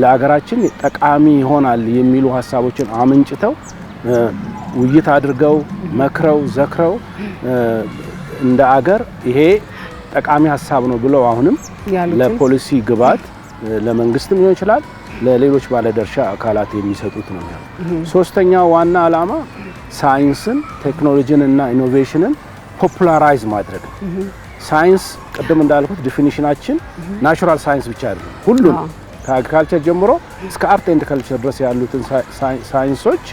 ለሀገራችን ጠቃሚ ይሆናል የሚሉ ሀሳቦችን አመንጭተው ውይይት አድርገው መክረው ዘክረው እንደ አገር ይሄ ጠቃሚ ሀሳብ ነው ብለው አሁንም ለፖሊሲ ግብዓት ለመንግስትም ሊሆን ይችላል ለሌሎች ባለድርሻ አካላት የሚሰጡት ነው። ሶስተኛው ዋና ዓላማ ሳይንስን፣ ቴክኖሎጂን እና ኢኖቬሽንን ፖፑላራይዝ ማድረግ ነው። ሳይንስ ቅድም እንዳልኩት ዲፊኒሽናችን ናቹራል ሳይንስ ብቻ አይደለም፣ ሁሉም ከአግሪካልቸር ጀምሮ እስከ አርት ኤንድ ከልቸር ድረስ ያሉትን ሳይንሶች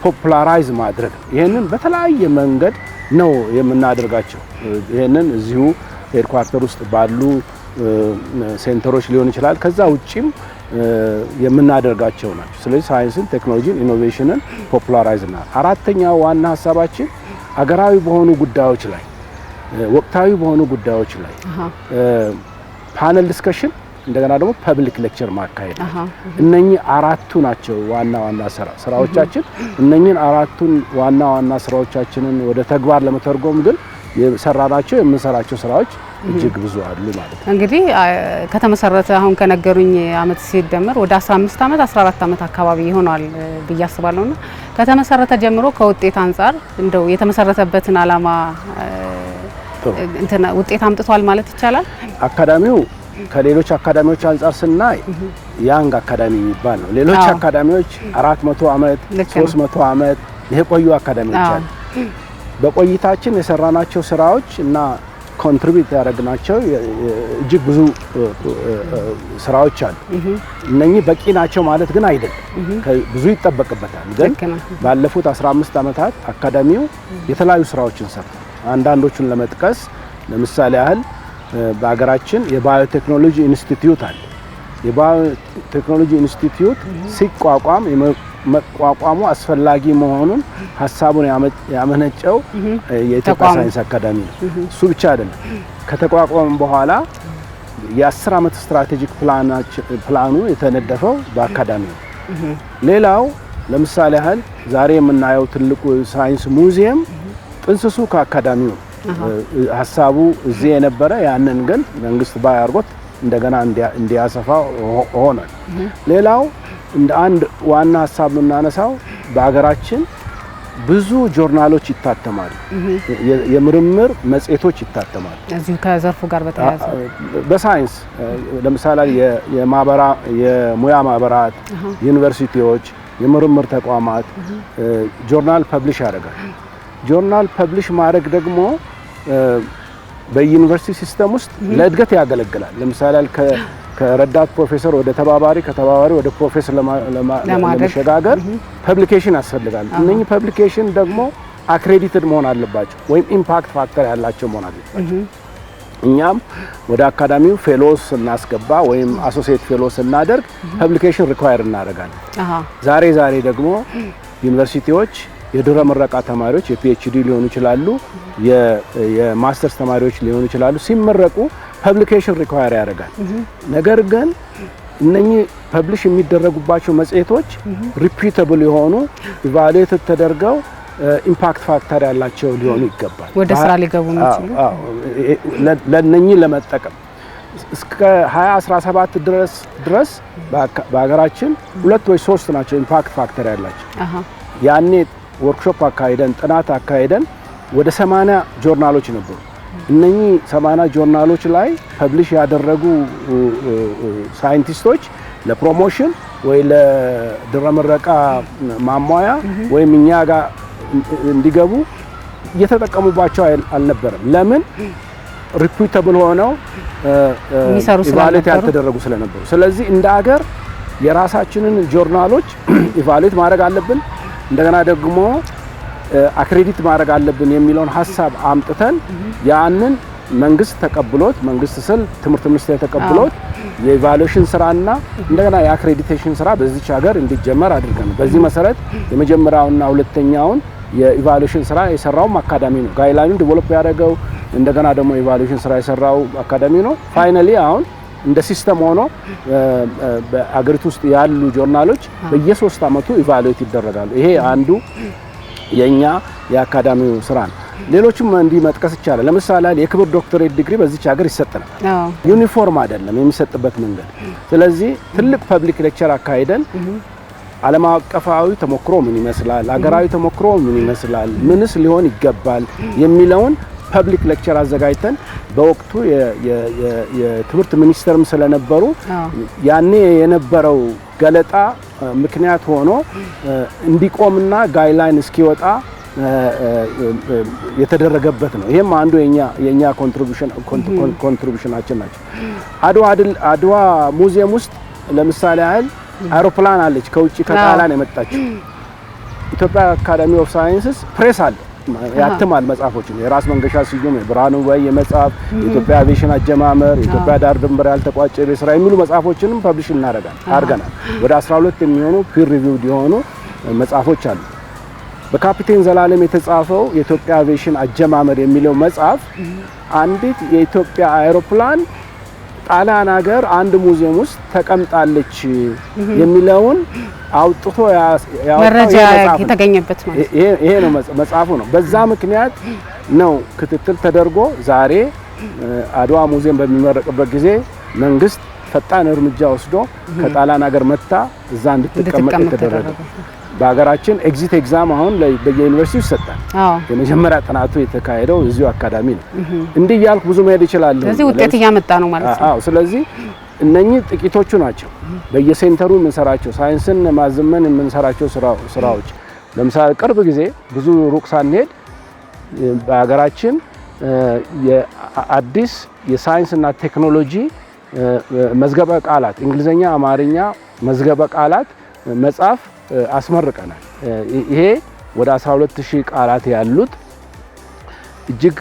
ፖፑላራይዝ ማድረግ ነው። ይሄንን በተለያየ መንገድ ነው የምናደርጋቸው። ይሄንን እዚሁ ሄድኳርተር ውስጥ ባሉ ሴንተሮች ሊሆን ይችላል፣ ከዛ ውጪም የምናደርጋቸው ናቸው። ስለዚህ ሳይንስን፣ ቴክኖሎጂን፣ ኢኖቬሽንን ፖፑላራይዝ እና አራተኛው ዋና ሀሳባችን አገራዊ በሆኑ ጉዳዮች ላይ ወቅታዊ በሆኑ ጉዳዮች ላይ ፓነል ዲስከሽን እንደገና ደግሞ ፐብሊክ ሌክቸር ማካሄድ። እነኚህ አራቱ ናቸው ዋና ስራዎቻችን። እነኚህን አራቱን ዋና ስራዎቻችንን ወደ ተግባር ለመተርጎም ግን የሰራናቸው የምንሰራቸው ስራዎች እጅግ ብዙ አሉ ማለት ነው። እንግዲህ ከተመሰረተ አሁን ከነገሩኝ አመት ሲደመር ወደ 15 አመት 14 አመት አካባቢ ይሆናል ብዬ አስባለሁና ከተመሰረተ ጀምሮ ከውጤት አንፃር እንደው የተመሰረተበትን አላማ እንትና ውጤት አምጥቷል ማለት ይቻላል። አካዳሚው ከሌሎች አካዳሚዎች አንፃር ስናይ ያንግ አካዳሚ የሚባል ነው። ሌሎች አካዳሚዎች 400 አመት 300 አመት የቆዩ አካዳሚዎች አሉ። በቆይታችን የሰራናቸው ስራዎች እና ኮንትሪቢዩት ያደረግናቸው እጅግ ብዙ ስራዎች አሉ። እነኚህ በቂ ናቸው ማለት ግን አይደለም፣ ብዙ ይጠበቅበታል። ግን ባለፉት 15 አመታት አካዳሚው የተለያዩ ስራዎችን ሰርቷል። አንዳንዶቹን ለመጥቀስ ለምሳሌ ያህል በአገራችን የባዮቴክኖሎጂ ኢንስቲትዩት አለ። የባዮቴክኖሎጂ ኢንስቲትዩት ሲቋቋም መቋቋሙ አስፈላጊ መሆኑን ሀሳቡን ያመነጨው የኢትዮጵያ ሳይንስ አካዳሚ ነው። እሱ ብቻ አይደለም። ከተቋቋመ በኋላ የ10 አመት ስትራቴጂክ ፕላኑ የተነደፈው በአካዳሚ ነው። ሌላው ለምሳሌ ያህል ዛሬ የምናየው ትልቁ ሳይንስ ሙዚየም ጥንስሱ ከአካዳሚው ነው። ሀሳቡ እዚህ የነበረ ያንን ግን መንግስት ባያርጎት እንደገና እንዲያሰፋ ሆኗል። ሌላው እንደ አንድ ዋና ሀሳብ የምናነሳው በአገራችን ብዙ ጆርናሎች ይታተማሉ፣ የምርምር መጽሔቶች ይታተማሉ። እዚሁ ከዘርፉ ጋር በተያያዘ በሳይንስ ለምሳሌ የሙያ ማህበራት፣ ዩኒቨርሲቲዎች፣ የምርምር ተቋማት ጆርናል ፐብሊሽ ያደርጋሉ። ጆርናል ፐብሊሽ ማድረግ ደግሞ በዩኒቨርሲቲ ሲስተም ውስጥ ለእድገት ያገለግላል። ለምሳሌ ከረዳት ፕሮፌሰር ወደ ተባባሪ፣ ከተባባሪ ወደ ፕሮፌሰር ለመሸጋገር ፐብሊኬሽን ያስፈልጋል። እነኚህ ፐብሊኬሽን ደግሞ አክሬዲትድ መሆን አለባቸው ወይም ኢምፓክት ፋክተር ያላቸው መሆን አለባቸው። እኛም ወደ አካዳሚው ፌሎስ እናስገባ ወይም አሶሲኤት ፌሎስ እናደርግ ፐብሊኬሽን ሪኳየር እናደርጋለን። ዛሬ ደግሞ ዩኒቨርሲቲዎች የድህረ ምረቃ ተማሪዎች የፒኤችዲ ሊሆኑ ይችላሉ፣ የማስተርስ ተማሪዎች ሊሆኑ ይችላሉ። ሲመረቁ ፐብሊኬሽን ሪኳየር ያደርጋል። ነገር ግን እነኚህ ፐብሊሽ የሚደረጉባቸው መጽሔቶች ሪፒተብል የሆኑ ኢቫሉዌት ተደርገው ኢምፓክት ፋክተር ያላቸው ሊሆኑ ይገባል። ወደ ስራ ሊገቡ የሚችሉ ለነኚህ ለመጠቀም እስከ 2017 ድረስ በሀገራችን 2 ወይ 3 ናቸው ኢምፓክት ፋክተር ያላቸው። ያኔ ወርክሾፕ አካሄደን ጥናት አካሄደን ወደ 80 ጆርናሎች ነበሩ። እነኚህ 80 ጆርናሎች ላይ ፐብሊሽ ያደረጉ ሳይንቲስቶች ለፕሮሞሽን ወይ ለድህረ ምረቃ ማሟያ ወይም እኛ ጋር እንዲገቡ እየተጠቀሙባቸው አልነበረም። ለምን? ሪፒተብል ሆነው ኢቫሉዌት ያልተደረጉ ስለነበሩ። ስለዚህ እንደ ሀገር የራሳችንን ጆርናሎች ኢቫሉዌት ማድረግ አለብን፣ እንደገና ደግሞ አክሬዲት ማድረግ አለብን የሚለውን ሀሳብ አምጥተን ያንን መንግስት ተቀብሎት መንግስት ስል ትምህርት ሚኒስቴር ተቀብሎት የኢቫሉዌሽን ስራና እንደገና የአክሬዲቴሽን ስራ በዚች ሀገር እንዲጀመር አድርገን በዚህ መሰረት የመጀመሪያውና ሁለተኛውን የኢቫሉዌሽን ስራ የሰራው አካዳሚ ነው። ጋይድላይኑን ዲቨሎፕ ያደረገው እንደገና ደግሞ ኢቫሉዌሽን ስራ የሰራው አካዳሚ ነው። ፋይናሊ አሁን እንደ ሲስተም ሆኖ በአገሪቱ ውስጥ ያሉ ጆርናሎች በየ3 አመቱ ኢቫሉዌት ይደረጋሉ። ይሄ አንዱ የኛ የአካዳሚው ስራ ነው። ሌሎችም እንዲህ መጥቀስ ይቻላል። ለምሳሌ የክብር ዶክተሬት ዲግሪ በዚች ሀገር ይሰጣል። ዩኒፎርም አይደለም የሚሰጥበት መንገድ። ስለዚህ ትልቅ ፐብሊክ ሌክቸር አካሂደን ዓለም አቀፋዊ ተሞክሮ ምን ይመስላል፣ አገራዊ ተሞክሮ ምን ይመስላል፣ ምንስ ሊሆን ይገባል የሚለውን ፐብሊክ ሌክቸር አዘጋጅተን በወቅቱ የትምህርት ሚኒስተርም ስለነበሩ ያኔ የነበረው ገለጣ ምክንያት ሆኖ እንዲቆምና ጋይድላይን እስኪወጣ የተደረገበት ነው። ይሄም አንዱ የኛ ኮንትሪቢዩሽናችን ናቸው። አድዋ ሙዚየም ውስጥ ለምሳሌ ያህል አውሮፕላን አለች ከውጪ ከጣሊያን የመጣች። ኢትዮጵያ አካዳሚ ኦፍ ሳይንስስ ፕሬስ አለ ያትማል መጽሐፎችን የራስ መንገሻ ስዩም የብርሃኑ ባይ መጽሐፍ የኢትዮጵያ አቪዬሽን አጀማመር የኢትዮጵያ ዳር ድንበር ያልተቋጨ በስራ የሚሉ መጽሐፎችንም ፐብሊሽ አድርገናል። ወደ 12 የሚሆኑ ፒር ሪቪውድ የሆኑ መጽሐፎች አሉ። በካፒቴን ዘላለም የተጻፈው የኢትዮጵያ አቪዬሽን አጀማመር የሚለው መጽሐፍ አንዲት የኢትዮጵያ አውሮፕላን ጣሊያን ሀገር አንድ ሙዚየም ውስጥ ተቀምጣለች የሚለውን አውጥቶ መረጃ የተገኘበት ነው። ይሄ ነው መጽሐፉ ነው። በዛ ምክንያት ነው ክትትል ተደርጎ ዛሬ አድዋ ሙዚየም በሚመረቅበት ጊዜ መንግስት ፈጣን እርምጃ ወስዶ ከጣሊያን ሀገር መጣ እዛ እንድትቀመጥ የተደረገው። በሀገራችን ኤግዚት ኤግዛም አሁን በየዩኒቨርሲቲው ይሰጣል። የመጀመሪያ ጥናቱ የተካሄደው እዚሁ አካዳሚ ነው። እንዲህ ያልኩ ብዙ መሄድ ይችላል። ስለዚህ ውጤት እያመጣ ነው ማለት ነው። ስለዚህ እነኚህ ጥቂቶቹ ናቸው በየሴንተሩ የምንሰራቸው ሳይንስን ማዘመን የምንሰራቸው ስራዎች። ለምሳሌ ቅርብ ጊዜ ብዙ ሩቅ ሳንሄድ በሀገራችን የአዲስ የሳይንስና ቴክኖሎጂ መዝገበ ቃላት እንግሊዘኛ፣ አማርኛ መዝገበ ቃላት መጽሐፍ አስመርቀናል። ይሄ ወደ 12000 ቃላት ያሉት እጅግ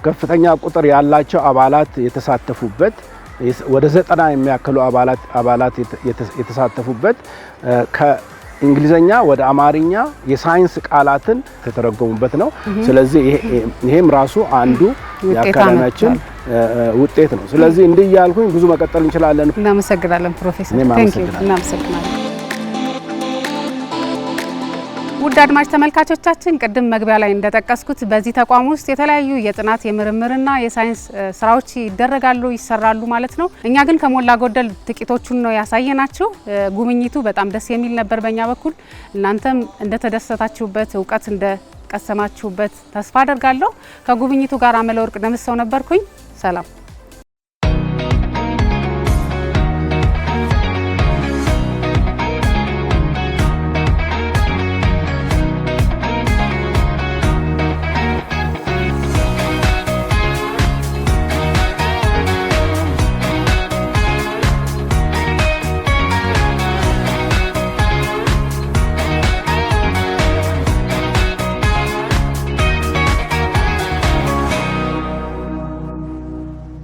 ከፍተኛ ቁጥር ያላቸው አባላት የተሳተፉበት ወደ 90 የሚያክሉ አባላት የተሳተፉበት ከእንግሊዘኛ ወደ አማርኛ የሳይንስ ቃላትን የተተረጎሙበት ነው። ስለዚህ ይሄም ራሱ አንዱ የአካዳሚያችን ውጤት ነው። ስለዚህ እንዲህ ያልኩኝ ብዙ መቀጠል እንችላለን። እናመሰግናለን ፕሮፌሰር። እናመሰግናለን። ውድ አድማጭ ተመልካቾቻችን ቅድም መግቢያ ላይ እንደጠቀስኩት በዚህ ተቋም ውስጥ የተለያዩ የጥናት የምርምርና የሳይንስ ስራዎች ይሰራሉ ማለት ነው። እኛ ግን ከሞላ ጎደል ጥቂቶቹን ነው ያሳየናችሁ። ጉብኝቱ በጣም ደስ የሚል ነበር በእኛ በኩል። እናንተም እንደተደሰታችሁበት እውቀት እንደቀሰማችሁበት ተስፋ አደርጋለሁ። ከጉብኝቱ ጋር አመለወርቅ ደምሰው ነበርኩኝ። ሰላም።